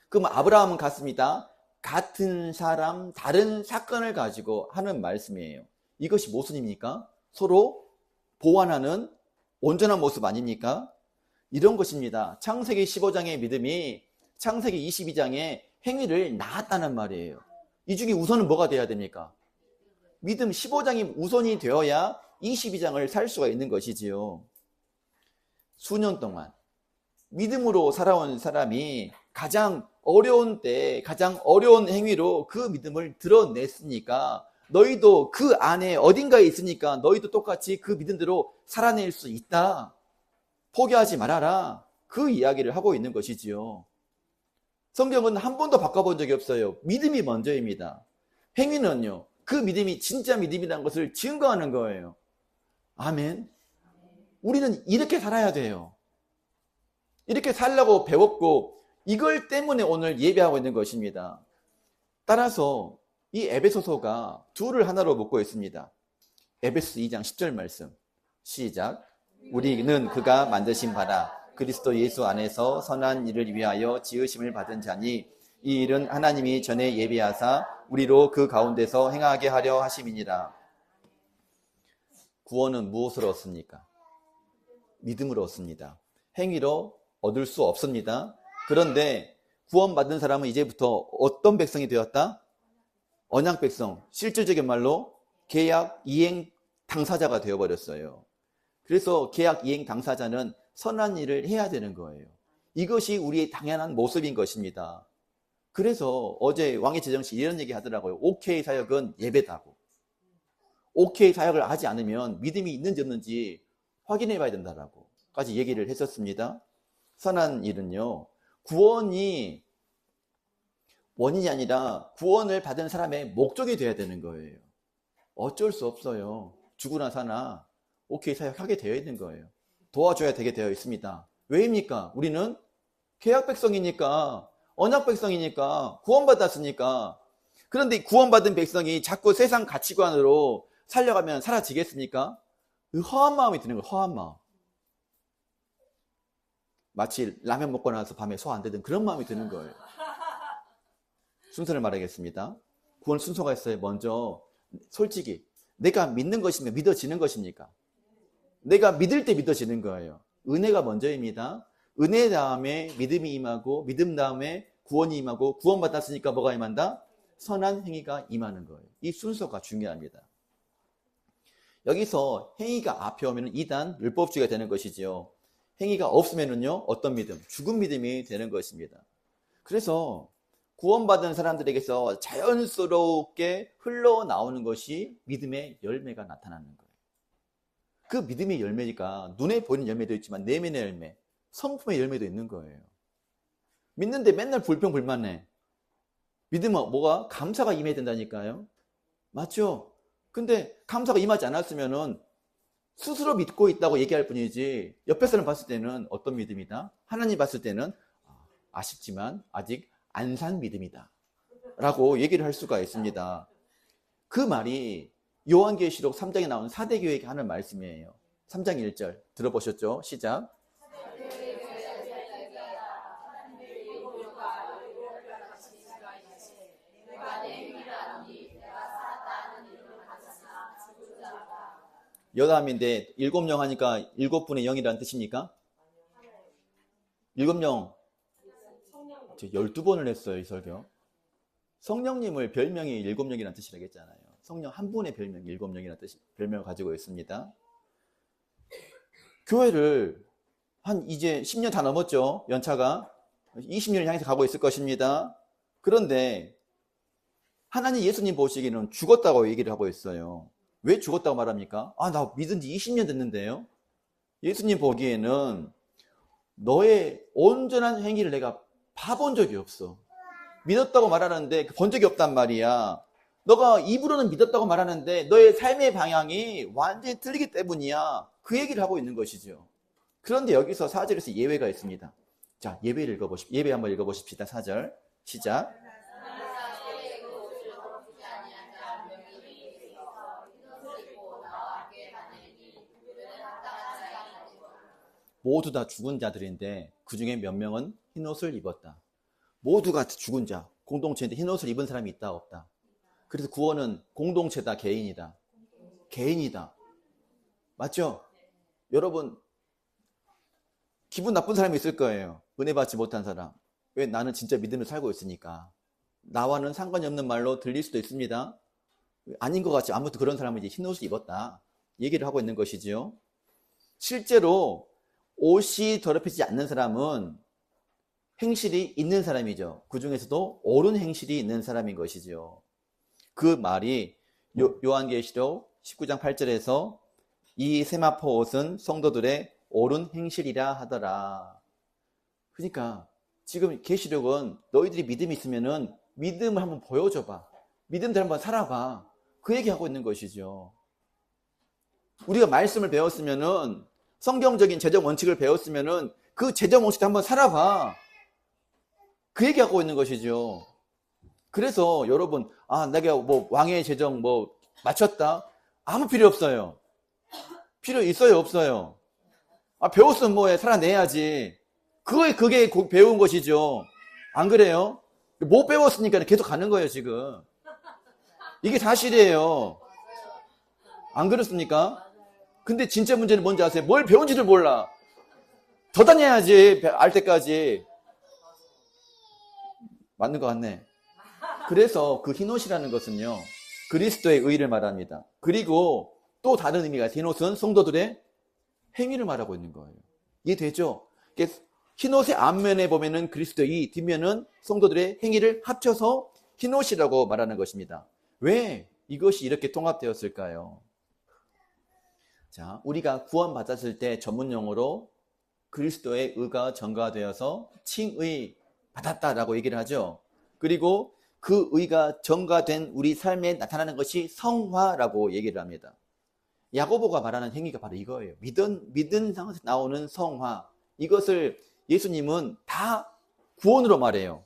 그럼 아브라함은 같습니다. 같은 사람, 다른 사건을 가지고 하는 말씀이에요. 이것이 모순입니까? 서로 보완하는 온전한 모습 아닙니까? 이런 것입니다. 창세기 15장의 믿음이 창세기 22장의 행위를 낳았다는 말이에요. 이 중에 우선은 뭐가 돼야 됩니까? 믿음 15장이 우선이 되어야 22장을 살 수가 있는 것이지요. 수년 동안 믿음으로 살아온 사람이 가장 어려운 때 가장 어려운 행위로 그 믿음을 드러냈으니까 너희도 그 안에 어딘가에 있으니까 너희도 똑같이 그 믿음대로 살아낼 수 있다. 포기하지 말아라. 그 이야기를 하고 있는 것이지요. 성경은 한 번도 바꿔본 적이 없어요. 믿음이 먼저입니다. 행위는요, 그 믿음이 진짜 믿음이라는 것을 증거하는 거예요. 아멘. 우리는 이렇게 살아야 돼요. 이렇게 살라고 배웠고 이걸 때문에 오늘 예배하고 있는 것입니다. 따라서 이 에베소서가 둘을 하나로 묶고 있습니다. 에베소 2장 10절 말씀 시작. 우리는 그가 만드신 바라 그리스도 예수 안에서 선한 일을 위하여 지으심을 받은 자니 이 일은 하나님이 전에 예비하사 우리로 그 가운데서 행하게 하려 하심이니라. 구원은 무엇으로 얻습니까? 믿음으로 얻습니다. 행위로 얻을 수 없습니다. 그런데 구원받은 사람은 이제부터 어떤 백성이 되었다? 언약 백성, 실질적인 말로 계약 이행 당사자가 되어버렸어요. 그래서 계약 이행 당사자는 선한 일을 해야 되는 거예요. 이것이 우리의 당연한 모습인 것입니다. 그래서 어제 왕의 제정씨 이런 얘기 하더라고요. OK 사역은 예배다고. OK 사역을 하지 않으면 믿음이 있는지 없는지 확인해 봐야 된다라고 까지 얘기를 했었습니다. 선한 일은요, 구원이 원인이 아니라 구원을 받은 사람의 목적이 돼야 되는 거예요. 어쩔 수 없어요. 죽으나 사나 OK 사역하게 되어 있는 거예요. 도와줘야 되게 되어 있습니다. 왜입니까? 우리는 계약 백성이니까, 언약 백성이니까, 구원받았으니까. 그런데 구원받은 백성이 자꾸 세상 가치관으로 살려가면 사라지겠습니까? 그 허한 마음이 드는 거예요. 허한 마음. 마치 라면 먹고 나서 밤에 소화 안 되던 그런 마음이 드는 거예요. 순서를 말하겠습니다. 구원 순서가 있어요. 먼저 솔직히 내가 믿는 것이면 믿어지는 것입니까? 내가 믿을 때 믿어지는 거예요. 은혜가 먼저입니다. 은혜 다음에 믿음이 임하고, 믿음 다음에 구원이 임하고, 구원받았으니까 뭐가 임한다? 선한 행위가 임하는 거예요. 이 순서가 중요합니다. 여기서 행위가 앞에 오면 2단 율법주의가 되는 것이지요. 행위가 없으면은요, 어떤 믿음? 죽은 믿음이 되는 것입니다. 그래서 구원받은 사람들에게서 자연스럽게 흘러나오는 것이 믿음의 열매가 나타나는 거예요. 그 믿음의 열매니까 눈에 보이는 열매도 있지만 내면의 열매, 성품의 열매도 있는 거예요. 믿는데 맨날 불평불만해. 믿음은 뭐가? 감사가 임해야 된다니까요. 맞죠? 근데 감사가 임하지 않았으면은 스스로 믿고 있다고 얘기할 뿐이지, 옆에 사람 봤을 때는 어떤 믿음이다? 하나님 봤을 때는 아쉽지만 아직 안 산 믿음이다 라고 얘기를 할 수가 있습니다. 그 말이 요한계시록 3장에 나오는 사대교회에게 하는 말씀이에요. 3장 1절 들어보셨죠? 시작. 여담인데 7명 하니까 7분의 0이라는 뜻입니까? 7명 12번을 했어요. 이 설교. 성령님을 별명이 7명이라는 뜻이라고 했잖아요. 성령 한 분의 별명이 7명이라는 뜻, 별명을 가지고 있습니다. 교회를 이제 10년 다 넘었죠. 연차가 20년을 향해서 가고 있을 것입니다. 그런데 하나님 예수님 보시기에는 죽었다고 얘기를 하고 있어요. 왜 죽었다고 말합니까? 나 믿은 지 20년 됐는데요. 예수님 보기에는 너의 온전한 행위를 내가 봐본 적이 없어. 믿었다고 말하는데 본 적이 없단 말이야. 너가 입으로는 믿었다고 말하는데 너의 삶의 방향이 완전히 틀리기 때문이야. 그 얘기를 하고 있는 것이죠. 그런데 여기서 4절에서 예외가 있습니다. 자, 예배 한번 읽어보십시다. 4절 시작. 모두 다 죽은 자들인데 그 중에 몇 명은 흰옷을 입었다. 모두가 죽은 자, 공동체인데 흰옷을 입은 사람이 있다 없다. 그래서 구원은 공동체다, 개인이다. 개인이다. 맞죠? 여러분, 기분 나쁜 사람이 있을 거예요. 은혜 받지 못한 사람. 왜? 나는 진짜 믿음을 살고 있으니까. 나와는 상관이 없는 말로 들릴 수도 있습니다. 아닌 것 같지. 아무튼 그런 사람은 이제 흰옷을 입었다. 얘기를 하고 있는 것이지요. 실제로 옷이 더럽히지 않는 사람은 행실이 있는 사람이죠. 그 중에서도 옳은 행실이 있는 사람인 것이죠. 그 말이 요한계시록 19장 8절에서 이 세마포 옷은 성도들의 옳은 행실이라 하더라. 그러니까 지금 계시록은 너희들이 믿음이 있으면은 믿음을 한번 보여줘봐. 믿음대로 한번 살아봐. 그 얘기하고 있는 것이죠. 우리가 말씀을 배웠으면은, 성경적인 재정 원칙을 배웠으면은 그 재정 원칙도 한번 살아봐. 그 얘기하고 있는 것이죠. 그래서 여러분, 내가 왕의 재정 맞췄다? 아무 필요 없어요. 필요 있어요, 없어요? 배웠으면 뭐해? 살아내야지. 그게 배운 것이죠. 안 그래요? 못 배웠으니까 계속 가는 거예요, 지금. 이게 사실이에요. 안 그렇습니까? 근데 진짜 문제는 뭔지 아세요? 뭘 배운지를 몰라. 더 다녀야지, 알 때까지. 맞는 것 같네. 그래서 그 흰옷이라는 것은요, 그리스도의 의를 말합니다. 그리고 또 다른 의미가 있어요. 흰옷은 성도들의 행위를 말하고 있는 거예요. 이해되죠? 흰옷의 앞면에 보면은 그리스도의, 뒷면은 성도들의 행위를 합쳐서 흰옷이라고 말하는 것입니다. 왜 이것이 이렇게 통합되었을까요? 자, 우리가 구원받았을 때 전문 용어로 그리스도의 의가 전가되어서 칭의 받았다라고 얘기를 하죠. 그리고 그 의가 전가된 우리 삶에 나타나는 것이 성화라고 얘기를 합니다. 야고보가 말하는 행위가 바로 이거예요. 믿은 상황에서 나오는 성화. 이것을 예수님은 다 구원으로 말해요.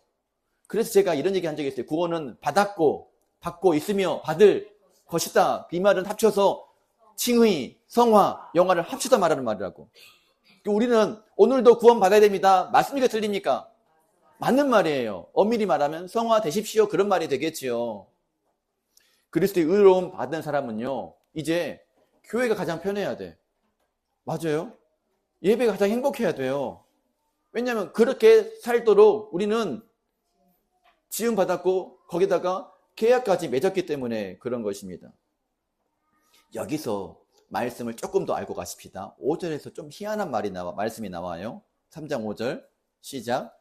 그래서 제가 이런 얘기 한 적이 있어요. 구원은 받았고, 받고 있으며 받을 것이다. 이 말은 합쳐서 칭의, 성화, 영화를 합쳐서 말하는 말이라고. 우리는 오늘도 구원 받아야 됩니다. 맞습니까? 틀립니까? 맞는 말이에요. 엄밀히 말하면 성화 되십시오. 그런 말이 되겠지요. 그리스도의 의로움 받은 사람은요, 이제 교회가 가장 편해야 돼. 맞아요. 예배가 가장 행복해야 돼요. 왜냐하면 그렇게 살도록 우리는 지음받았고 거기다가 계약까지 맺었기 때문에 그런 것입니다. 여기서 말씀을 조금 더 알고 가십시다. 5절에서 좀 희한한 말씀이 나와요. 3장 5절 시작.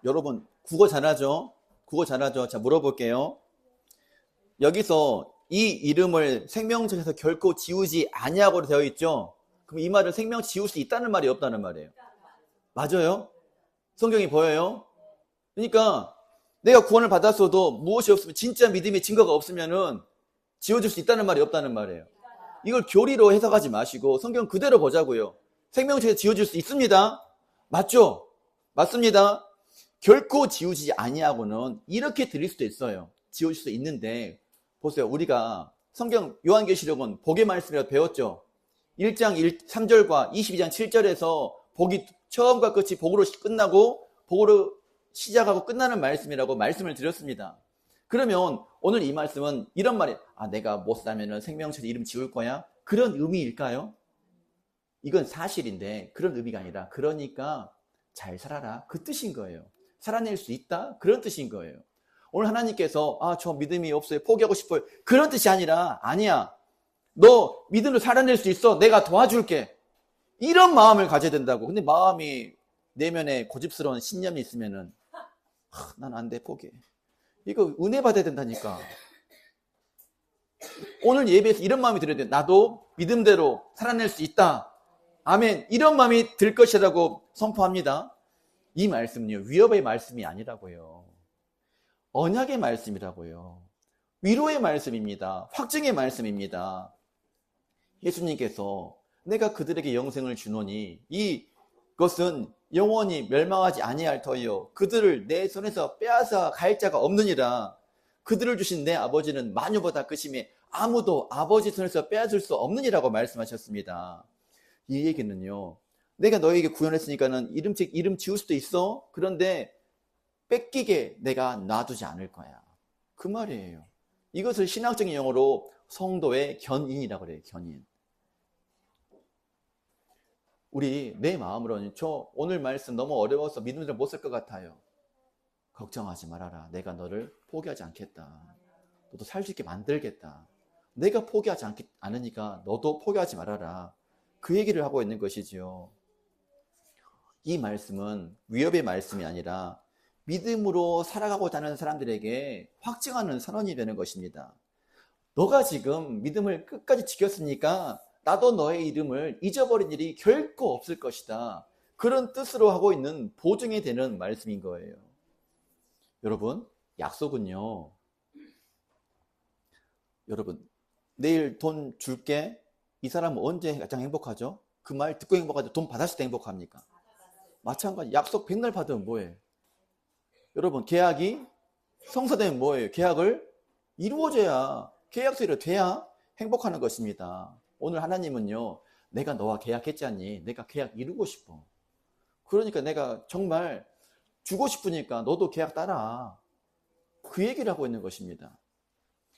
여러분 국어 잘하죠? 자, 물어볼게요. 여기서 이 이름을 생명책에서 결코 지우지 아니하고 되어 있죠? 그럼 이 말은 생명 지울 수 있다는 말이 없다는 말이에요. 맞아요? 성경이 보여요? 그러니까 내가 구원을 받았어도 무엇이 없으면, 진짜 믿음의 증거가 없으면은 지워줄 수 있다는 말이 없다는 말이에요. 이걸 교리로 해석하지 마시고 성경 그대로 보자고요. 생명책에서 지워줄 수 있습니다. 맞죠? 맞습니다. 결코 지우지 아니하고는 이렇게 드릴 수도 있어요. 지워질 수 있는데, 보세요. 우리가 성경 요한계시록은 복의 말씀이라고 배웠죠. 1장 3절과 22장 7절에서 복이 처음과 끝이 복으로 끝나고 복으로 시작하고 끝나는 말씀이라고 말씀을 드렸습니다. 그러면 오늘 이 말씀은 이런 말이에요. 내가 못 살면 생명책에 이름 지울 거야? 그런 의미일까요? 이건 사실인데 그런 의미가 아니라, 그러니까 잘 살아라, 그 뜻인 거예요. 살아낼 수 있다? 그런 뜻인 거예요. 오늘 하나님께서 저 믿음이 없어요, 포기하고 싶어요, 그런 뜻이 아니라, 아니야, 너 믿음으로 살아낼 수 있어, 내가 도와줄게, 이런 마음을 가져야 된다고. 근데 마음이 내면에 고집스러운 신념이 있으면은 난 안 돼, 포기해. 이거 은혜 받아야 된다니까. 오늘 예배에서 이런 마음이 들어야 돼. 나도 믿음대로 살아낼 수 있다, 아멘, 이런 마음이 들 것이라고 선포합니다. 이 말씀은요, 위협의 말씀이 아니라고요. 언약의 말씀이라고요. 위로의 말씀입니다. 확증의 말씀입니다. 예수님께서 내가 그들에게 영생을 주노니 이것은 영원히 멸망하지 아니할 터이요 그들을 내 손에서 빼앗아 갈 자가 없느니라. 그들을 주신 내 아버지는 만유보다 크심에 아무도 아버지 손에서 빼앗을 수 없느니라고 말씀하셨습니다. 이 얘기는요, 내가 너에게 구원했으니까는 이름 지울 수도 있어. 그런데 뺏기게 내가 놔두지 않을 거야, 그 말이에요. 이것을 신학적인 용어로 성도의 견인이라고 그래요. 견인. 우리 내 마음으로는 오늘 말씀 너무 어려워서 믿음을 못 살 것 같아요. 걱정하지 말아라. 내가 너를 포기하지 않겠다. 너도 살 수 있게 만들겠다. 내가 포기하지 않으니까 너도 포기하지 말아라. 그 얘기를 하고 있는 것이지요. 이 말씀은 위협의 말씀이 아니라 믿음으로 살아가고자 하는 사람들에게 확증하는 선언이 되는 것입니다. 너가 지금 믿음을 끝까지 지켰으니까 나도 너의 이름을 잊어버린 일이 결코 없을 것이다, 그런 뜻으로 하고 있는 보증이 되는 말씀인 거예요. 여러분, 약속은요, 여러분, 내일 돈 줄게, 이 사람은 언제 가장 행복하죠? 그 말 듣고 행복하죠? 돈 받았을 때 행복합니까? 마찬가지. 약속 백날 받으면 뭐예요? 여러분, 계약이 성사되면 뭐예요? 계약을 이루어져야, 계약서로 돼야 행복하는 것입니다. 오늘 하나님은요, 내가 너와 계약했잖니, 내가 계약 이루고 싶어. 그러니까 내가 정말 주고 싶으니까 너도 계약 따라, 그 얘기를 하고 있는 것입니다.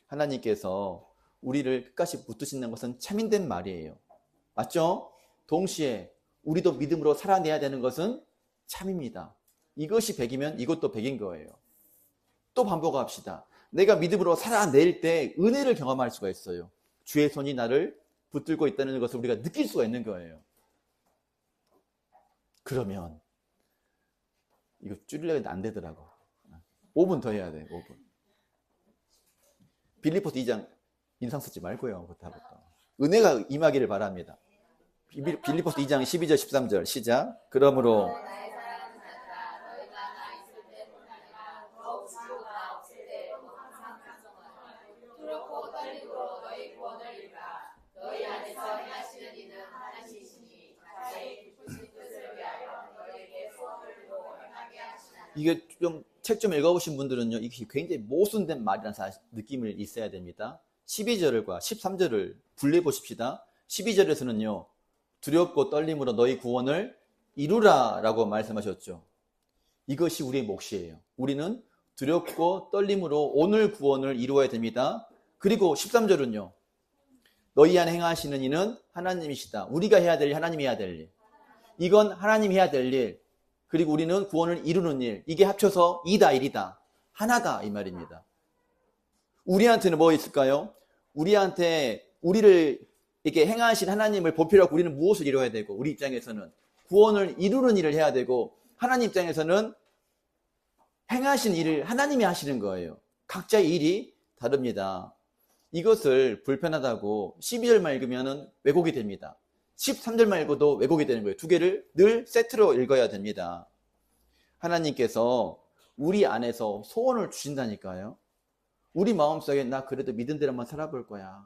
하나님께서 우리를 끝까지 붙드시는 것은 참인된 말이에요. 맞죠? 동시에 우리도 믿음으로 살아내야 되는 것은 참입니다. 이것이 100이면 이것도 100인 거예요. 또 반복합시다. 내가 믿음으로 살아낼 때 은혜를 경험할 수가 있어요. 주의 손이 나를 붙들고 있다는 것을 우리가 느낄 수가 있는 거예요. 그러면 이거 줄이려고 안 되더라고. 5분 더 해야 돼. 5분. 빌립보서 2장 인상 쓰지 말고요. 부터. 은혜가 임하기를 바랍니다. 빌립보서 2장 12절 13절 시작. 그러므로 나의 사랑하는 자들아 너희가 나 있을 때뿐 아니라 더욱 지루가 없을 때에도 항상 찬송하라. 두렵고 떨림으로 너희 구원을 이루라. 너희 안에서 행하시는 이는 하나님이시니 자기의 기쁘신 뜻을 위하여 너희에게 소원을 이루고 행하게 하시나니. 이게 좀 책 좀 읽어보신 분들은요, 이게 굉장히 모순된 말이라는 느낌을 있어야 됩니다. 12절과 13절을 분리해 보십시다. 12절에서는요, 두렵고 떨림으로 너희 구원을 이루라 라고 말씀하셨죠. 이것이 우리의 몫이에요. 우리는 두렵고 떨림으로 오늘 구원을 이루어야 됩니다. 그리고 13절은요, 너희 안에 행하시는 이는 하나님이시다. 우리가 해야 될 일, 하나님이 해야 될 일. 이건 하나님이 해야 될 일. 그리고 우리는 구원을 이루는 일. 이게 합쳐서 2다 1이다. 하나다 이 말입니다. 우리한테는 뭐 있을까요? 우리한테 우리를 이렇게 행하신 하나님을 보필하고 우리는 무엇을 이루어야 되고, 우리 입장에서는 구원을 이루는 일을 해야 되고, 하나님 입장에서는 행하신 일을 하나님이 하시는 거예요. 각자의 일이 다릅니다. 이것을 불편하다고 12절만 읽으면 왜곡이 됩니다. 13절만 읽어도 왜곡이 되는 거예요. 두 개를 늘 세트로 읽어야 됩니다. 하나님께서 우리 안에서 소원을 주신다니까요. 우리 마음속에 나 그래도 믿은 대로만 살아볼 거야.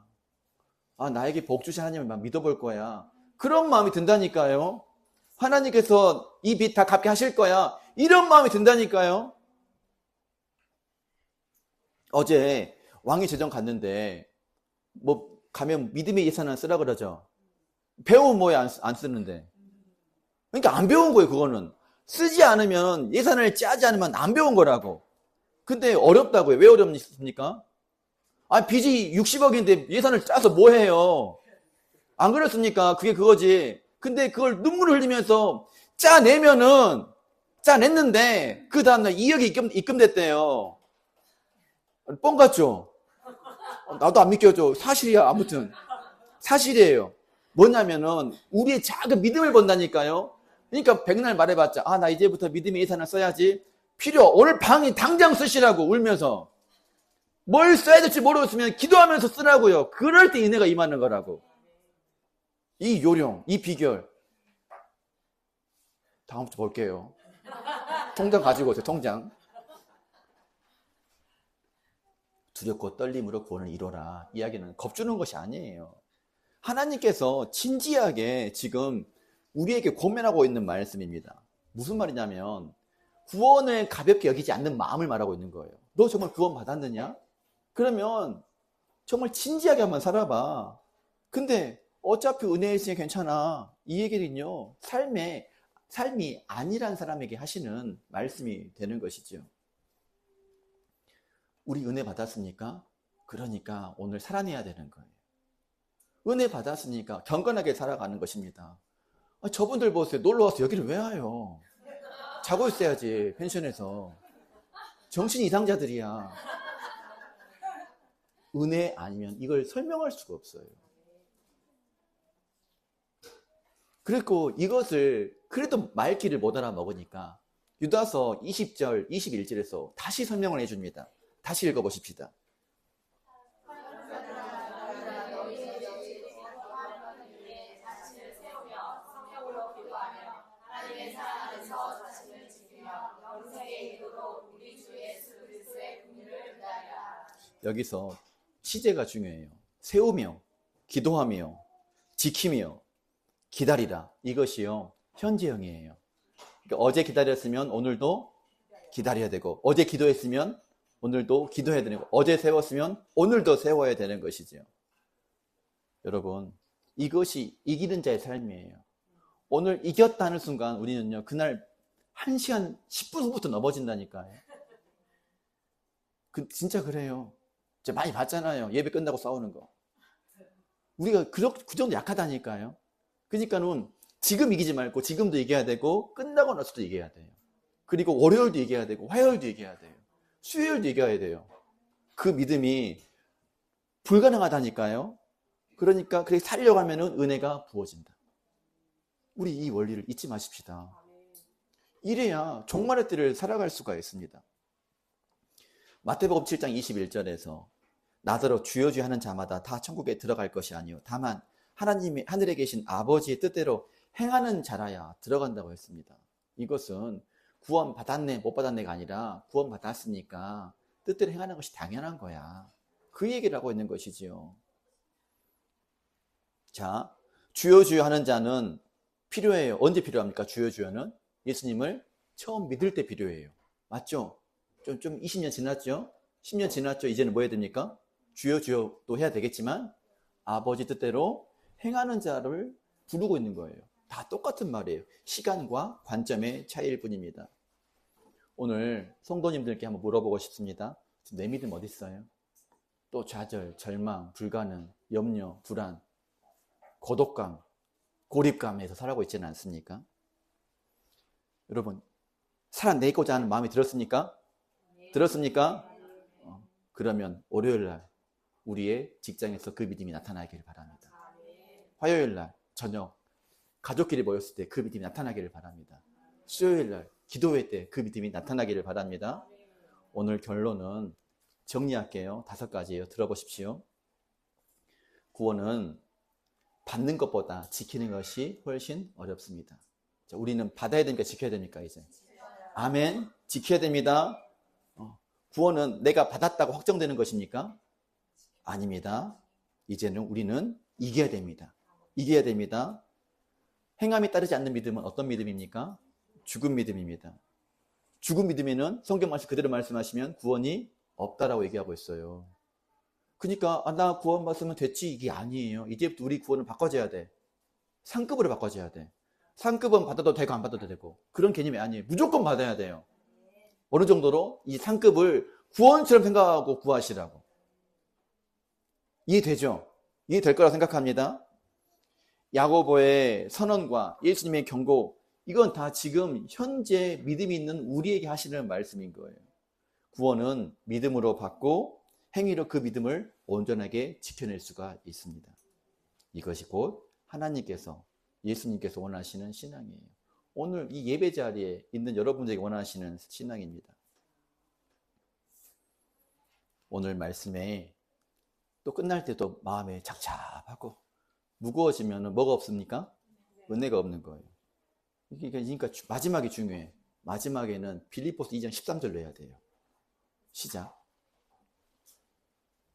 아, 나에게 복 주신 하나님을 믿어볼 거야. 그런 마음이 든다니까요. 하나님께서 이 빚 다 갚게 하실 거야. 이런 마음이 든다니까요. 어제 왕의 제정 갔는데 뭐 가면 믿음의 예산을 쓰라 그러죠. 배우면 뭐에 안 쓰는데. 그러니까 안 배운 거예요. 그거는 쓰지 않으면, 예산을 짜지 않으면 안 배운 거라고. 근데 어렵다고요. 왜 어렵습니까? 아, 빚이 60억인데 예산을 짜서 뭐 해요? 안 그렇습니까? 그게 그거지. 근데 그걸 눈물을 흘리면서 짜냈는데 그 다음날 2억이 입금됐대요. 뻥 같죠? 나도 안 믿겨져. 사실이야. 아무튼 사실이에요. 뭐냐면은 우리의 작은 믿음을 본다니까요. 그러니까 백날 말해봤자, 아, 나 이제부터 믿음의 예산을 써야지. 오늘 당장 쓰시라고 울면서. 뭘 써야 될지 모르겠으면 기도하면서 쓰라고요. 그럴 때 은혜가 임하는 거라고. 이 요령, 이 비결. 다음 주 볼게요. 통장 가지고 오세요. 통장. 두렵고 떨림으로 구원을 이뤄라. 이야기는 겁주는 것이 아니에요. 하나님께서 진지하게 지금 우리에게 고민하고 있는 말씀입니다. 무슨 말이냐면 구원을 가볍게 여기지 않는 마음을 말하고 있는 거예요. 너 정말 구원 받았느냐? 그러면 정말 진지하게 한번 살아봐. 근데 어차피 은혜에 있으니 괜찮아. 이 얘기는요, 삶이 아니란 사람에게 하시는 말씀이 되는 것이죠. 우리 은혜 받았습니까? 그러니까 오늘 살아내야 되는 거예요. 은혜 받았으니까 경건하게 살아가는 것입니다. 아, 저분들 보세요. 놀러와서 여기를 왜 와요? 자고 있어야지, 펜션에서. 정신 이상자들이야. 은혜 아니면 이걸 설명할 수가 없어요. 그리고 이것을 그래도 말귀를 못 알아먹으니까 유다서 20절, 21절에서 다시 설명을 해줍니다. 다시 읽어보십시다. 여기서 시제가 중요해요. 세우며, 기도하며, 지키며, 기다리라. 이것이요, 현재형이에요. 그러니까 어제 기다렸으면 오늘도 기다려야 되고, 어제 기도했으면 오늘도 기도해야 되고, 어제 세웠으면 오늘도 세워야 되는 것이죠. 여러분, 이것이 이기는 자의 삶이에요. 오늘 이겼다는 순간 우리는요, 그날 1시간 10분부터 넘어진다니까요. 진짜 그래요. 많이 봤잖아요. 예배 끝나고 싸우는 거. 우리가 그 정도 약하다니까요. 그러니까는 지금 이기지 말고 지금도 이겨야 되고 끝나고 나서도 이겨야 돼요. 그리고 월요일도 얘기해야 되고 화요일도 얘기해야 돼요. 수요일도 얘기해야 돼요. 그 믿음이 불가능하다니까요. 그러니까 그렇게 살려고 하면은 은혜가 부어진다. 우리 이 원리를 잊지 마십시다. 이래야 종말의 때를 살아갈 수가 있습니다. 마태복음 7장 21절에서 나더러 주여 주여 하는 자마다 다 천국에 들어갈 것이 아니요 다만 하나님이 하늘에 계신 아버지의 뜻대로 행하는 자라야 들어간다고 했습니다. 이것은 구원 받았네 못 받았네가 아니라 구원 받았으니까 뜻대로 행하는 것이 당연한 거야. 그 얘기를 하고 있는 것이지요. 자, 주여 주여 하는 자는 필요해요. 언제 필요합니까? 주여 주여는 예수님을 처음 믿을 때 필요해요. 맞죠? 좀 20년 지났죠? 10년 지났죠? 이제는 뭐 해야 됩니까? 주여 주여도 해야 되겠지만 아버지 뜻대로 행하는 자를 부르고 있는 거예요. 다 똑같은 말이에요. 시간과 관점의 차이일 뿐입니다. 오늘 성도님들께 한번 물어보고 싶습니다. 내 믿음 어디 있어요? 또 좌절, 절망, 불가능, 염려, 불안, 고독감, 고립감에서 살아가고 있지는 않습니까? 여러분, 살아내고자 하는 마음이 들었습니까? 들었습니까? 그러면 월요일날 우리의 직장에서 그 믿음이 나타나기를 바랍니다. 화요일날 저녁 가족끼리 모였을 때 그 믿음이 나타나기를 바랍니다. 수요일날 기도회 때 그 믿음이 나타나기를 바랍니다. 오늘 결론은 정리할게요. 5가지예요. 들어보십시오. 구원은 받는 것보다 지키는 것이 훨씬 어렵습니다. 자, 우리는 받아야 되니까 지켜야 됩니까 이제? 아멘. 지켜야 됩니다. 구원은 내가 받았다고 확정되는 것입니까? 아닙니다. 이제는 우리는 이겨야 됩니다. 이겨야 됩니다. 행함이 따르지 않는 믿음은 어떤 믿음입니까? 죽은 믿음입니다. 죽은 믿음에는 성경 말씀 그대로 말씀하시면 구원이 없다라고 얘기하고 있어요. 그러니까 나 구원 받으면 됐지 이게 아니에요. 이제부터 우리 구원을 바꿔줘야 돼. 상급으로 바꿔줘야 돼. 상급은 받아도 되고 안 받아도 되고 그런 개념이 아니에요. 무조건 받아야 돼요. 어느 정도로 이 상급을 구원처럼 생각하고 구하시라고. 이해되죠? 이해될 거라고 생각합니다. 야고보의 선언과 예수님의 경고, 이건 다 지금 현재 믿음이 있는 우리에게 하시는 말씀인 거예요. 구원은 믿음으로 받고 행위로 그 믿음을 온전하게 지켜낼 수가 있습니다. 이것이 곧 하나님께서 예수님께서 원하시는 신앙이에요. 오늘 이 예배 자리에 있는 여러분들에게 원하시는 신앙입니다. 오늘 말씀에 또 끝날 때도 마음에 착잡하고 무거워지면 뭐가 없습니까? 은혜가 없는 거예요. 그러니까 마지막이 중요해. 마지막에는 빌립보서 2장 13절로 해야 돼요. 시작.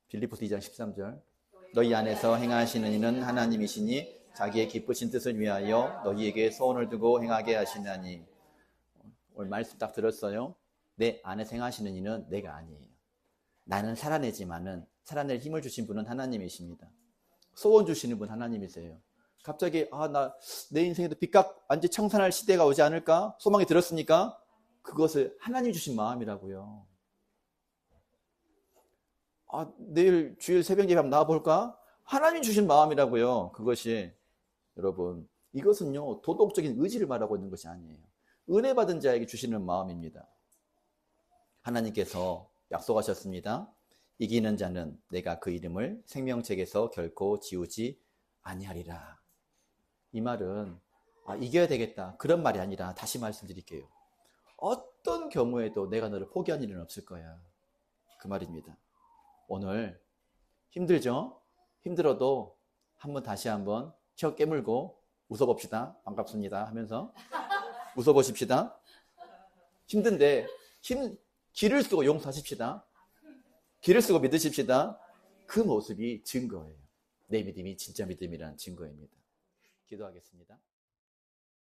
빌립보서 2장 13절. 너희 안에서 행하시는 이는 하나님이시니 자기의 기쁘신 뜻을 위하여 너희에게 소원을 두고 행하게 하시나니. 오늘 말씀 딱 들었어요. 내 안에서 행하시는 이는 내가 아니에요. 나는 살아내지만은 살아낼 힘을 주신 분은 하나님이십니다. 소원 주시는 분 하나님이세요. 갑자기 내 인생에도 빚값 완전 청산할 시대가 오지 않을까? 소망이 들었습니까? 그것을 하나님 주신 마음이라고요. 내일 주일 새벽 예배 한번 나와볼까? 하나님 주신 마음이라고요. 그것이 여러분 이것은요 도덕적인 의지를 말하고 있는 것이 아니에요. 은혜 받은 자에게 주시는 마음입니다. 하나님께서 약속하셨습니다. 이기는 자는 내가 그 이름을 생명책에서 결코 지우지 아니하리라. 이 말은 이겨야 되겠다 그런 말이 아니라 다시 말씀드릴게요. 어떤 경우에도 내가 너를 포기한 일은 없을 거야. 그 말입니다. 오늘 힘들죠? 힘들어도 다시 한번 혀 깨물고 웃어봅시다. 반갑습니다 하면서 웃어보십시다. 힘든데 기를 쓰고 용서하십시다. 기를 쓰고 믿으십시다. 그 모습이 증거예요. 내 믿음이 진짜 믿음이라는 증거입니다. 기도하겠습니다.